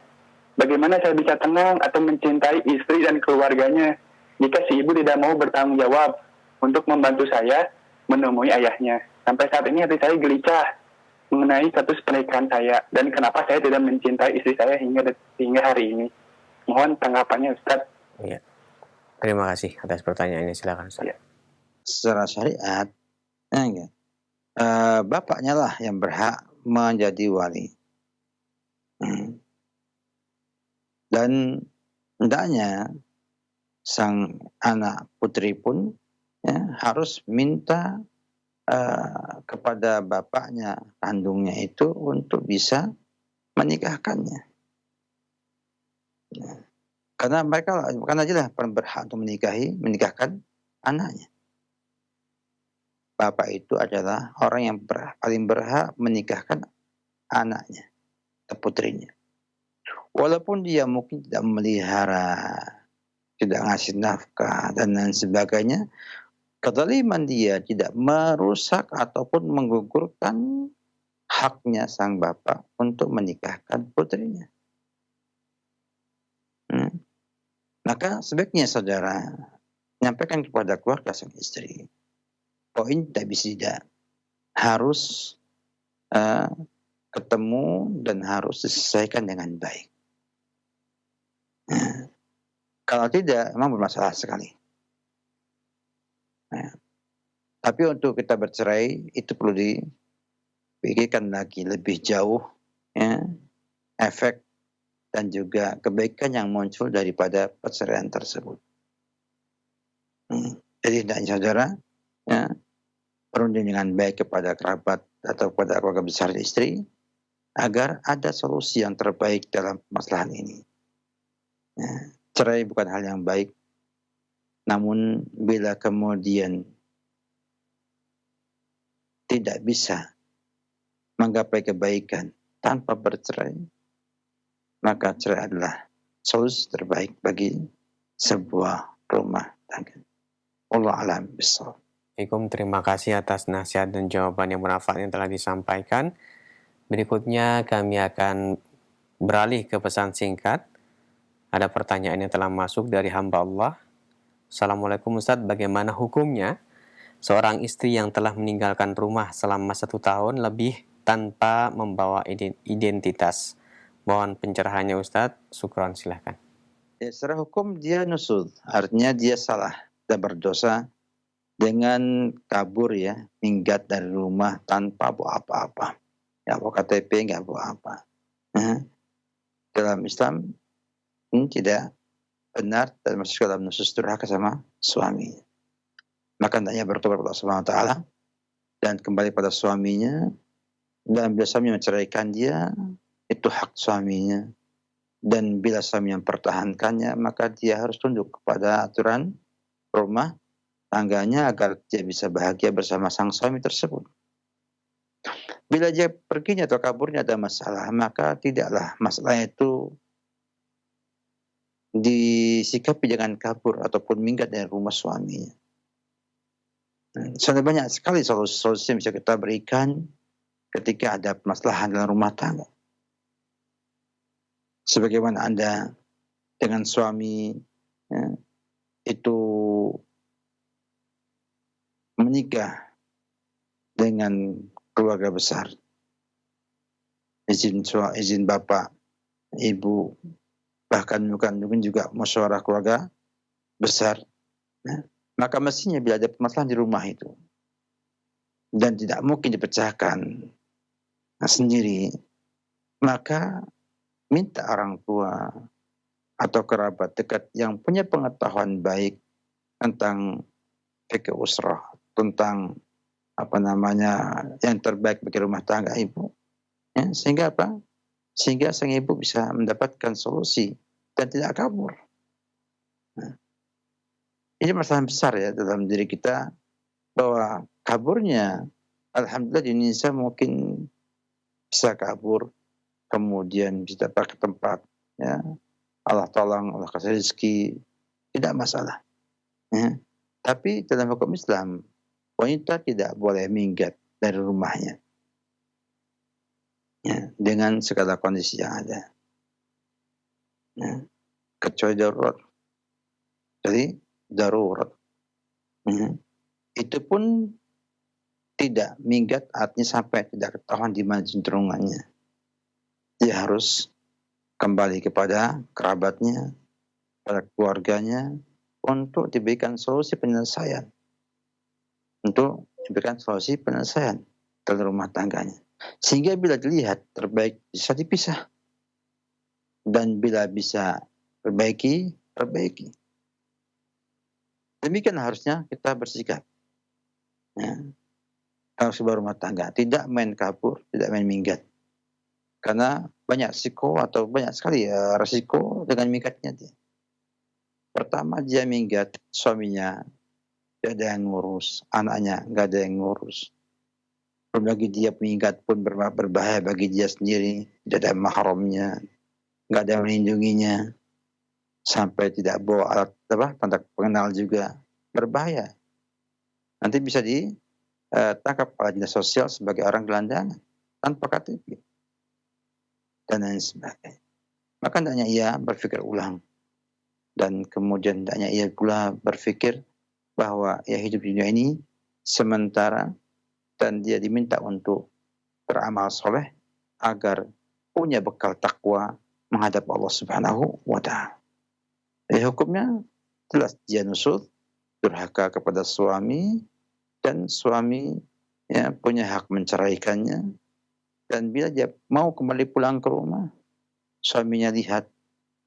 Bagaimana saya bisa tenang atau mencintai istri dan keluarganya jika si ibu tidak mau bertanggung jawab untuk membantu saya menemui ayahnya. Sampai saat ini hati saya gelisah mengenai status pernikahan saya dan kenapa saya tidak mencintai istri saya hingga hari ini. Mohon tanggapannya, Ustaz. Ya. Terima kasih atas pertanyaannya. Silakan, Ustaz. Ya. Secara syariat, bapaknya lah yang berhak menjadi wali. Dan hendaknya sang anak putri pun harus minta kepada bapaknya kandungnya itu untuk bisa menikahkannya. Karena dia lah berhak untuk menikahkan anaknya. Bapak itu adalah orang yang paling berhak menikahkan anaknya atau putrinya. Walaupun dia mungkin tidak memelihara, tidak ngasih nafkah, dan lain sebagainya, kezaliman dia tidak merusak ataupun menggugurkan haknya sang bapak untuk menikahkan putrinya. Maka sebaiknya saudara menyampaikan kepada keluarga sang istri, poin tidak harus ketemu dan harus diselesaikan dengan baik. Kalau tidak, memang bermasalah sekali. Tapi untuk kita bercerai, itu perlu dipikirkan lagi lebih jauh, efek dan juga kebaikan yang muncul daripada perceraian tersebut. Jadi hendaknya saudara ya, berunding dengan baik kepada kerabat atau kepada keluarga besar istri agar ada solusi yang terbaik dalam permasalahan ini. Ya, cerai bukan hal yang baik, namun bila kemudian tidak bisa menggapai kebaikan tanpa bercerai, maka cerai adalah solusi terbaik bagi sebuah rumah tangga. Allah alam bisawab. Terima kasih atas nasihat dan jawaban yang bermanfaat yang telah disampaikan. Berikutnya kami akan beralih ke pesan singkat. Ada pertanyaan yang telah masuk dari hamba Allah. Assalamualaikum Ustadz, bagaimana hukumnya seorang istri yang telah meninggalkan rumah selama 1 tahun lebih tanpa membawa identitas? Mohon pencerahannya Ustadz. Syukran, silahkan. Ya, secara hukum dia nusud, artinya dia salah dan berdosa dengan kabur ya, minggat dari rumah tanpa bawa apa-apa. Nggak bawa KTP, nggak bawa apa. Dalam Islam ini tidak benar dan masuk dalam nusus durhaka sama suami. Maka hendaknya bertobat kepada Allah Subhanahu wa taala dan kembali pada suaminya, dan bila suami menceraikan dia, itu hak suaminya. Dan bila suami mempertahankannya, maka dia harus tunduk kepada aturan rumah tangganya agar dia bisa bahagia bersama sang suami tersebut. Bila dia perginya atau kaburnya ada masalah, maka tidaklah masalah itu disikapi dengan kabur ataupun minggat dari rumah suaminya. Sudah banyak sekali solusi yang bisa kita berikan ketika ada permasalahan dalam rumah tangga. Sebagaimana Anda dengan suami ya, itu menikah dengan keluarga besar, izin bapak, ibu, bahkan mungkin juga musyawarah keluarga besar, ya, maka mestinya bila ada permasalahan di rumah itu dan tidak mungkin dipecahkan sendiri, maka minta orang tua atau kerabat dekat yang punya pengetahuan baik tentang fikih usrah, tentang yang terbaik bagi rumah tangga ibu, ya, sehingga sehingga sang ibu bisa mendapatkan solusi dan tidak kabur. Nah, ini masalah besar ya dalam diri kita, bahwa kaburnya alhamdulillah di Indonesia mungkin bisa kabur, kemudian bisa dapat ke tempat, ya, Allah tolong, Allah kasih rezeki, tidak masalah, ya. Tapi dalam hukum Islam, wanita tidak boleh minggat dari rumahnya, ya, dengan segala kondisi yang ada, ya, kecuali darurat. Jadi darurat, ya, itu pun tidak minggat artinya sampai tidak ketahuan di mana cenderungannya. Dia harus kembali kepada kerabatnya, pada keluarganya, untuk diberikan solusi penyelesaian. Untuk diberikan solusi penyelesaian dalam rumah tangganya. Sehingga bila dilihat terbaik bisa dipisah. Dan bila bisa perbaiki. Demikian harusnya kita bersikap. Ya. Dalam sebuah rumah tangga. Tidak main kabur, tidak main minggat. Karena banyak sekali resiko dengan minggatnya dia. Pertama dia minggat, suaminya tidak ada yang ngurus, anaknya nggak ada yang ngurus. Belum lagi dia minggat pun berbahaya bagi dia sendiri, tidak ada mahramnya, nggak ada yang melindunginya, sampai tidak bawa alat tanda pengenal juga, berbahaya. Nanti bisa ditangkap oleh dinas sosial sebagai orang gelandangan tanpa KTP dan lain sebagainya. Maka hendaknya ia berpikir ulang. Dan kemudian hendaknya ia pula berpikir bahwa ia hidup di dunia ini sementara dan dia diminta untuk beramal soleh agar punya bekal takwa menghadap Allah Subhanahu wa ta'ala. Jadi hukumnya jelas dia nusud, durhaka kepada suami, dan suami ya, punya hak menceraikannya. Dan bila dia mau kembali pulang ke rumah, suaminya lihat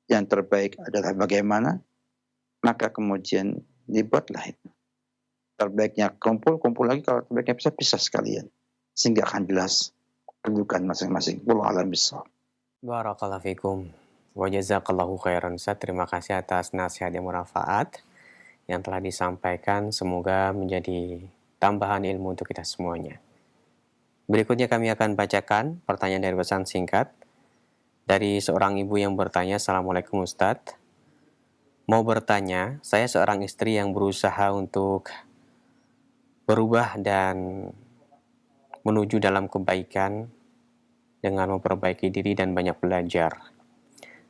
yang terbaik adalah bagaimana, maka kemudian dibuatlah itu. Terbaiknya kumpul lagi, kalau terbaiknya pisah sekalian. Sehingga akan jelas kedudukan masing-masing. Wallahu a'lam bishawab. Barakallahu fikum. Wa jazakallahu khairan Ustaz. Terima kasih atas nasihat yang bermanfaat yang telah disampaikan. Semoga menjadi tambahan ilmu untuk kita semuanya. Berikutnya kami akan bacakan pertanyaan dari pesan singkat dari seorang ibu yang bertanya, Assalamualaikum Ustadz. Mau bertanya, saya seorang istri yang berusaha untuk berubah dan menuju dalam kebaikan dengan memperbaiki diri dan banyak belajar.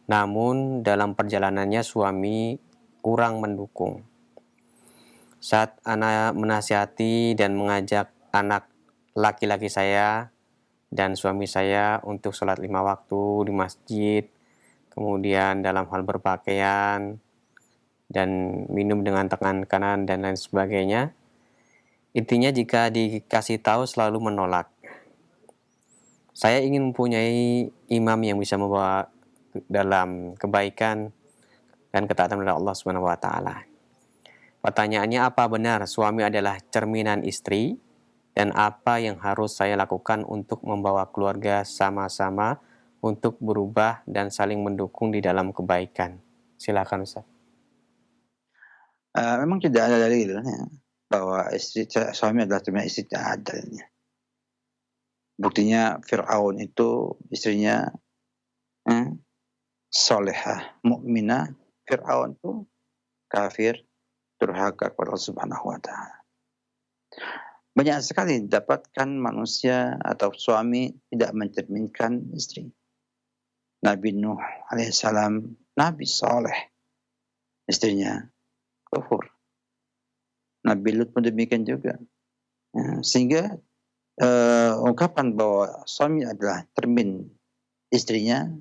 Namun dalam perjalanannya suami kurang mendukung. Saat anak menasihati dan mengajak anak laki-laki saya dan suami saya untuk sholat 5 waktu di masjid, kemudian dalam hal berpakaian dan minum dengan tangan kanan dan lain sebagainya, intinya jika dikasih tahu selalu menolak. Saya ingin mempunyai imam yang bisa membawa dalam kebaikan dan ketaatan kepada Allah Subhanahu wa taala. Pertanyaannya, apa benar suami adalah cerminan istri? Dan apa yang harus saya lakukan untuk membawa keluarga sama-sama untuk berubah dan saling mendukung di dalam kebaikan? Silakan Ustaz. Memang tidak ada dalilnya bahwa suami adalah cerminan istri, tidak ada dalilnya. Buktinya Fir'aun itu istrinya solehah, mukminah. Fir'aun itu kafir, durhaka kepada Allah Subhanahu wa taala. Banyak sekali dapatkan manusia atau suami tidak mencerminkan istri. Nabi Nuh alaihissalam, Nabi Saleh, istrinya kufur. Nabi Lut pun demikian juga. Sehingga ungkapan bahwa suami adalah cermin istrinya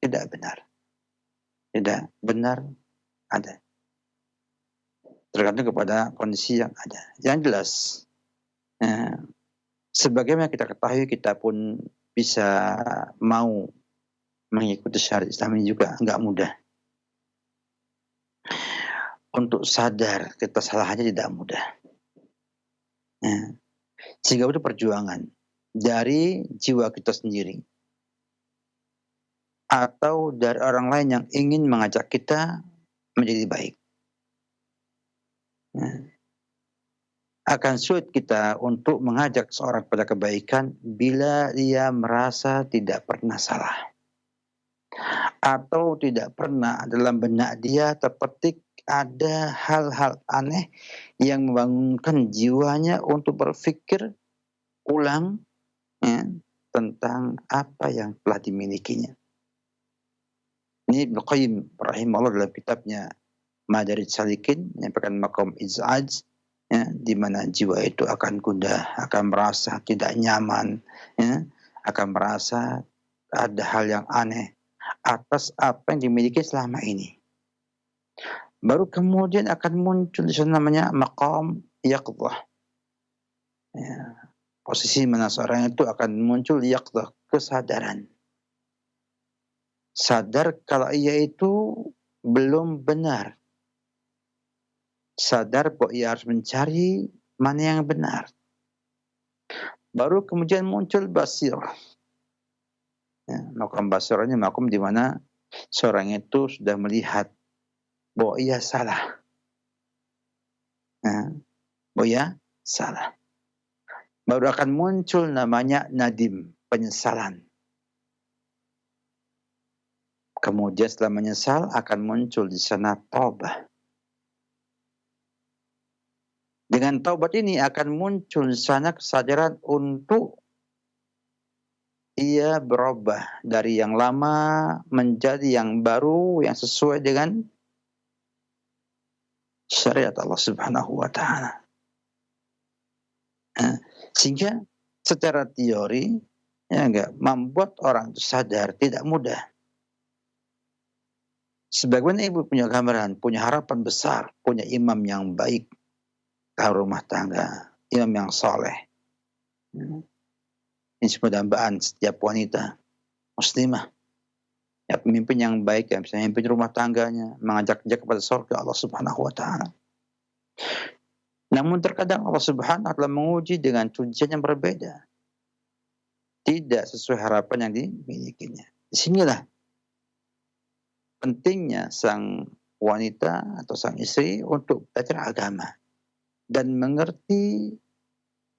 tidak benar. Tidak benar ada. Tergantung kepada kondisi yang ada. Yang jelas, sebagaimana kita ketahui, kita pun bisa mau mengikuti syariat Islam ini juga enggak mudah. Untuk sadar kesalahannya tidak mudah. Sehingga itu perjuangan dari jiwa kita sendiri atau dari orang lain yang ingin mengajak kita menjadi baik. Akan sulit kita untuk mengajak seorang pada kebaikan bila dia merasa tidak pernah salah. Atau tidak pernah dalam benak dia terpetik ada hal-hal aneh yang membangunkan jiwanya untuk berpikir ulang tentang apa yang telah dimilikinya. Ini Ibnu Qayyim rahimahullah dalam kitabnya Madarij Salikin menyampaikan maqam iz'aj, di mana jiwa itu akan gundah, akan merasa tidak nyaman, akan merasa ada hal yang aneh atas apa yang dimiliki selama ini. Baru kemudian akan muncul di sana namanya maqam yaqdhah. Posisi mana seorang itu akan muncul yaqdhah, kesadaran. Sadar kalau ia itu belum benar. Sadar bahwa ia harus mencari mana yang benar. Baru kemudian muncul basirah. Maqam basirahnya maqam di mana seorang itu sudah melihat bahwa ia salah. Bahwa ia salah. Baru akan muncul namanya nadim, penyesalan. Kemudian setelah menyesal akan muncul di sana taubah. Dengan taubat ini akan muncul di sana kesadaran untuk ia berubah dari yang lama menjadi yang baru yang sesuai dengan syariat Allah Subhanahu wa taala. Sehingga secara teori membuat orang itu sadar tidak mudah. Sebagaimana ibu punya gambaran, punya harapan besar, punya imam yang baik dalam rumah tangga, imam yang soleh. Ini sebuah dambaan setiap wanita muslimah Ya, pemimpin yang baik yang bisa memimpin rumah tangganya, mengajak dia kepada surga Allah Subhanahu wa taala. Namun terkadang Allah Subhanahu wa taala menguji dengan ujian yang berbeda. Tidak sesuai harapan yang dimilikinya. Disinilah pentingnya sang wanita atau sang istri untuk belajar agama dan mengerti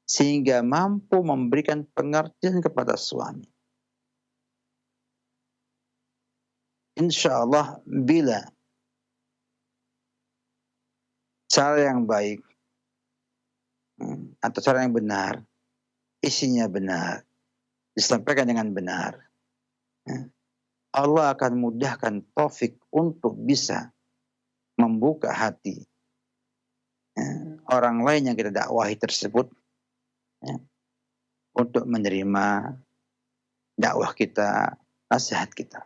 sehingga mampu memberikan pengertian kepada suami. Insya Allah bila cara yang baik atau cara yang benar, isinya benar, disampaikan dengan benar, Allah akan mudahkan taufik untuk bisa membuka hati orang lain yang kita dakwahi tersebut untuk menerima dakwah kita, nasihat kita.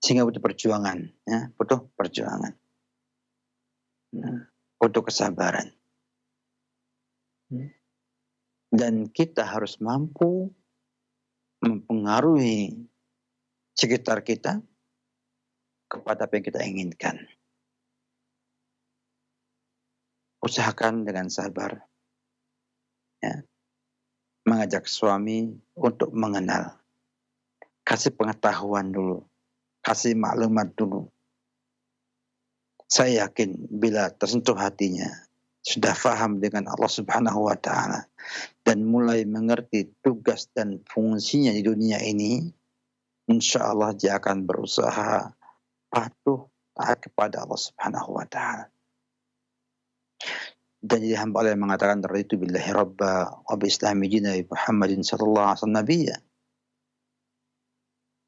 Sehingga butuh perjuangan, butuh perjuangan, butuh kesabaran. Dan kita harus mampu mempengaruhi sekitar kita kepada apa yang kita inginkan. Usahakan dengan sabar, mengajak suami untuk mengenal, kasih pengetahuan dulu, kasih maklumat dulu. Saya yakin bila tersentuh hatinya, sudah faham dengan Allah Subhanahu wa taala dan mulai mengerti tugas dan fungsinya di dunia ini, insya Allah dia akan berusaha patuh taat kepada Allah Subhanahu wa taala. Dan jadi hamba Allah yang mengatakan raditu billahi rabba wa bi islami dina Muhammadin sallallahu alaihi wasallam nabiyya.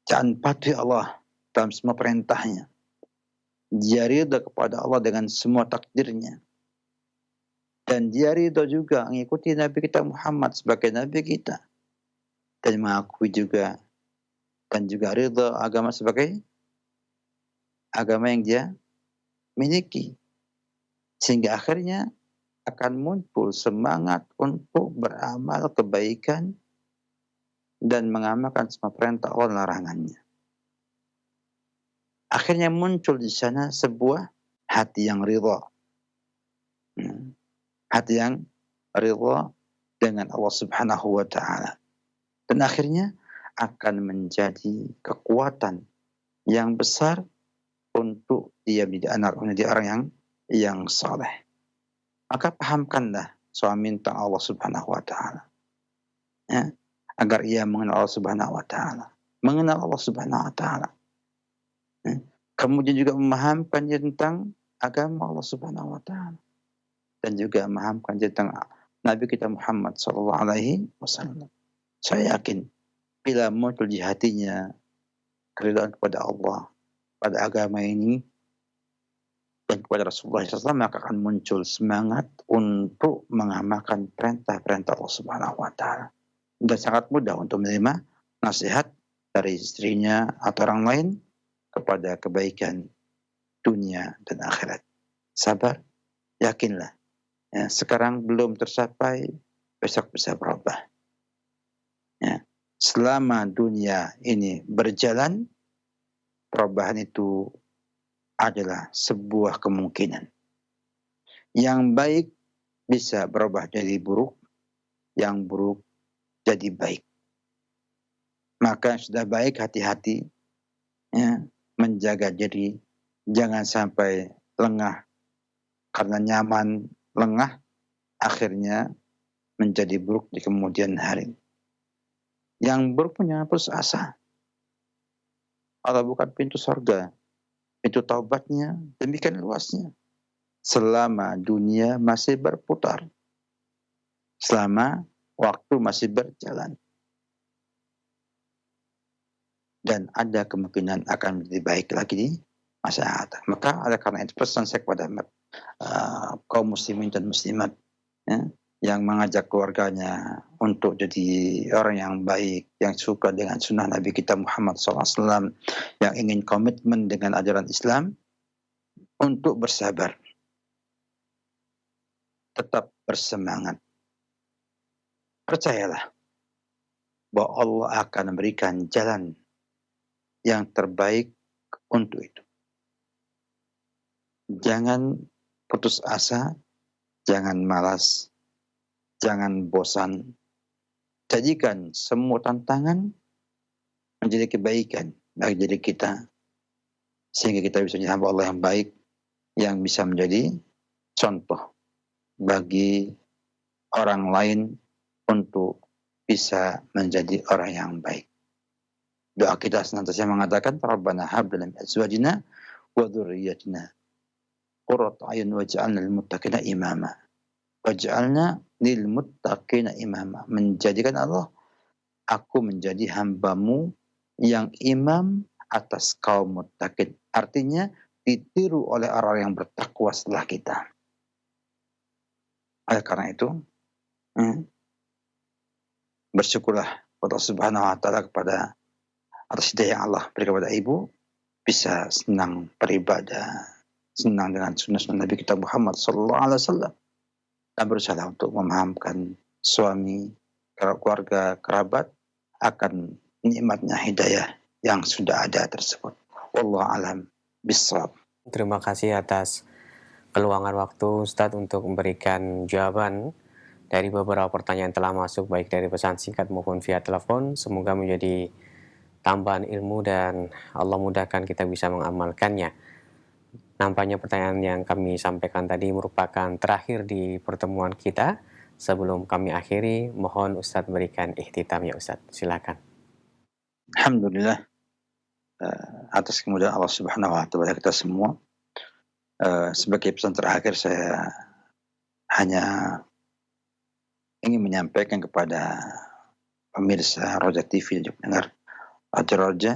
Jangan patuhi Allah dalam semua perintahnya. Dia ridha kepada Allah dengan semua takdirnya. Dan dia ridha juga mengikuti Nabi kita Muhammad sebagai Nabi kita. Dan mengakui juga dan juga ridha agama sebagai agama yang dia miliki. Sehingga akhirnya akan muncul semangat untuk beramal kebaikan dan mengamalkan semua perintah Allah dan larangannya. Akhirnya muncul di sana sebuah hati yang ridha. Hati yang ridha dengan Allah Subhanahu wa taala. Dan akhirnya akan menjadi kekuatan yang besar untuk dia menjadi orang yang saleh. Maka pahamkanlah suami tentang Allah Subhanahu wa taala. Agar ia mengenal Allah Subhanahu wa taala. Mengenal Allah Subhanahu wa taala. Kemudian juga memahamkan dia tentang agama Allah Subhanahu wa taala. Dan juga memahamkan dia tentang Nabi kita Muhammad sallallahu alaihi wasallam. Saya yakin bila muncul di hatinya keridhaan kepada Allah, pada agama ini dan kepada Rasulullah SAW, maka akan muncul semangat untuk mengamalkan perintah-perintah Allah Subhanahu wa taala. Dan sangat mudah untuk menerima nasihat dari istrinya atau orang lain kepada kebaikan dunia dan akhirat. Sabar, yakinlah. Sekarang belum tercapai, besok bisa berubah. Selama dunia ini berjalan, perubahan itu adalah sebuah kemungkinan. Yang baik bisa berubah jadi buruk, yang buruk jadi baik. Maka yang sudah baik hati-hati, menjaga diri, jangan sampai lengah karena nyaman, lengah akhirnya menjadi buruk di kemudian hari. Yang buruk pun jangan putus asa. Allah bukan pintu surga, pintu taubatnya demikian luasnya. Selama dunia masih berputar, selama waktu masih berjalan, dan ada kemungkinan akan lebih baik lagi di masa yang akan. Maka ada karena itu pesan saya kepada kaum muslimin dan muslimat yang mengajak keluarganya untuk jadi orang yang baik, yang suka dengan sunnah Nabi kita Muhammad SAW, yang ingin komitmen dengan ajaran Islam, untuk bersabar, tetap bersemangat. Percayalah, bahwa Allah akan memberikan jalan yang terbaik untuk itu. Jangan putus asa, jangan malas, jangan bosan. Jadikan semua tantangan menjadi kebaikan bagi diri kita, sehingga kita bisa menjadi hamba Allah yang baik, yang bisa menjadi contoh bagi orang lain untuk bisa menjadi orang yang baik. Doa kita senantiasa mengatakan, Rabbana hab lana min azwajina wa dzurriyyatina qurrata a'yun waj'alna lil muttaqina imama. Waj'alna lil muttaqina imama. Menjadikan Allah, aku menjadi hambamu yang imam atas kaum muttaqin. Artinya ditiru oleh orang yang bertakwa setelah kita. Oleh karena itu, bersyukurlah kepada Allah Subhanahu wa taala kepada atas hidayah yang Allah beri kepada ibu, bisa senang beribadah, senang dengan sunnah Nabi kita Muhammad sallallahu alaihi wasallam, dan berusaha untuk memahamkan suami, keluarga, kerabat akan nikmatnya hidayah yang sudah ada tersebut. Wallahu alam bissawab. Terima kasih atas keluangan waktu Ustadz untuk memberikan jawaban dari beberapa pertanyaan yang telah masuk, baik dari pesan singkat maupun via telepon. Semoga menjadi tambahan ilmu dan Allah mudahkan kita bisa mengamalkannya. Nampaknya pertanyaan yang kami sampaikan tadi merupakan terakhir di pertemuan kita. Sebelum kami akhiri, mohon Ustadz berikan ikhtitam ya Ustadz. Silakan. Alhamdulillah, atas kemudahan Allah Subhanahu wa taala kita semua. Sebagai pesan terakhir, saya hanya ingin menyampaikan kepada pemirsa Roja TV dan juga pendengar Roja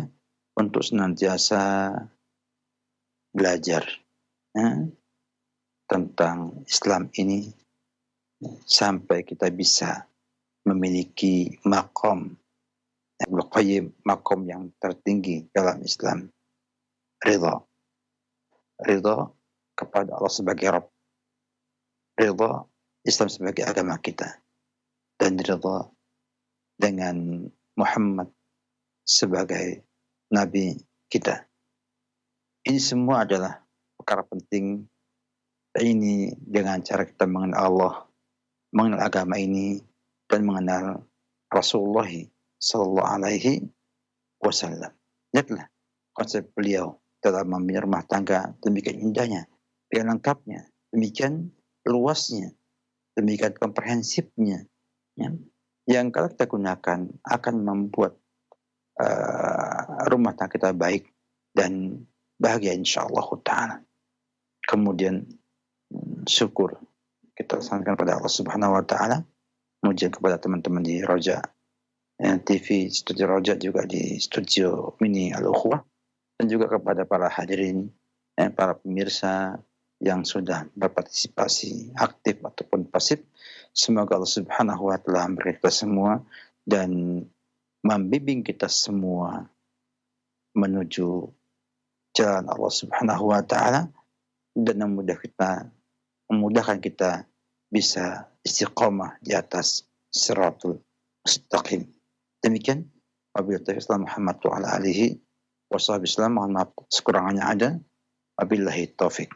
untuk senantiasa belajar tentang Islam ini sampai kita bisa memiliki makom yang tertinggi dalam Islam, ridha kepada Allah sebagai Rabb, ridha Islam sebagai agama kita, dan ridha dengan Muhammad sebagai Nabi kita. Ini semua adalah perkara penting. Ini dengan cara kita mengenal Allah, mengenal agama ini, dan mengenal Rasulullah Sallallahu Alaihi Wasallam. Lihatlah konsep beliau dalam membina rumah tangga, demikian indahnya, demikian lengkapnya, demikian luasnya, demikian komprehensifnya, yang kalau kita gunakan akan membuat rumah tangga kita baik dan bahagia insyaallah ta'ala. Kemudian syukur kita sampaikan kepada Allah Subhanahu wa taala, muji kepada teman-teman di Roja TV, studio Roja, juga di studio mini Al-Ukhuwah, dan juga kepada para hadirin, para pemirsa yang sudah berpartisipasi aktif ataupun pasif. Semoga Allah Subhanahu wa taala memberi kita semua dan membimbing kita semua menuju jalan Allah Subhanahu wa taala, dan memudahkan kita bisa istiqamah di atas siratul mustaqim. Demikian, wabillahi taufiq Muhammad wa ala alihi wa sahbihi wasallam. Mohon maaf sekurangannya ada. Wabillahi taufik.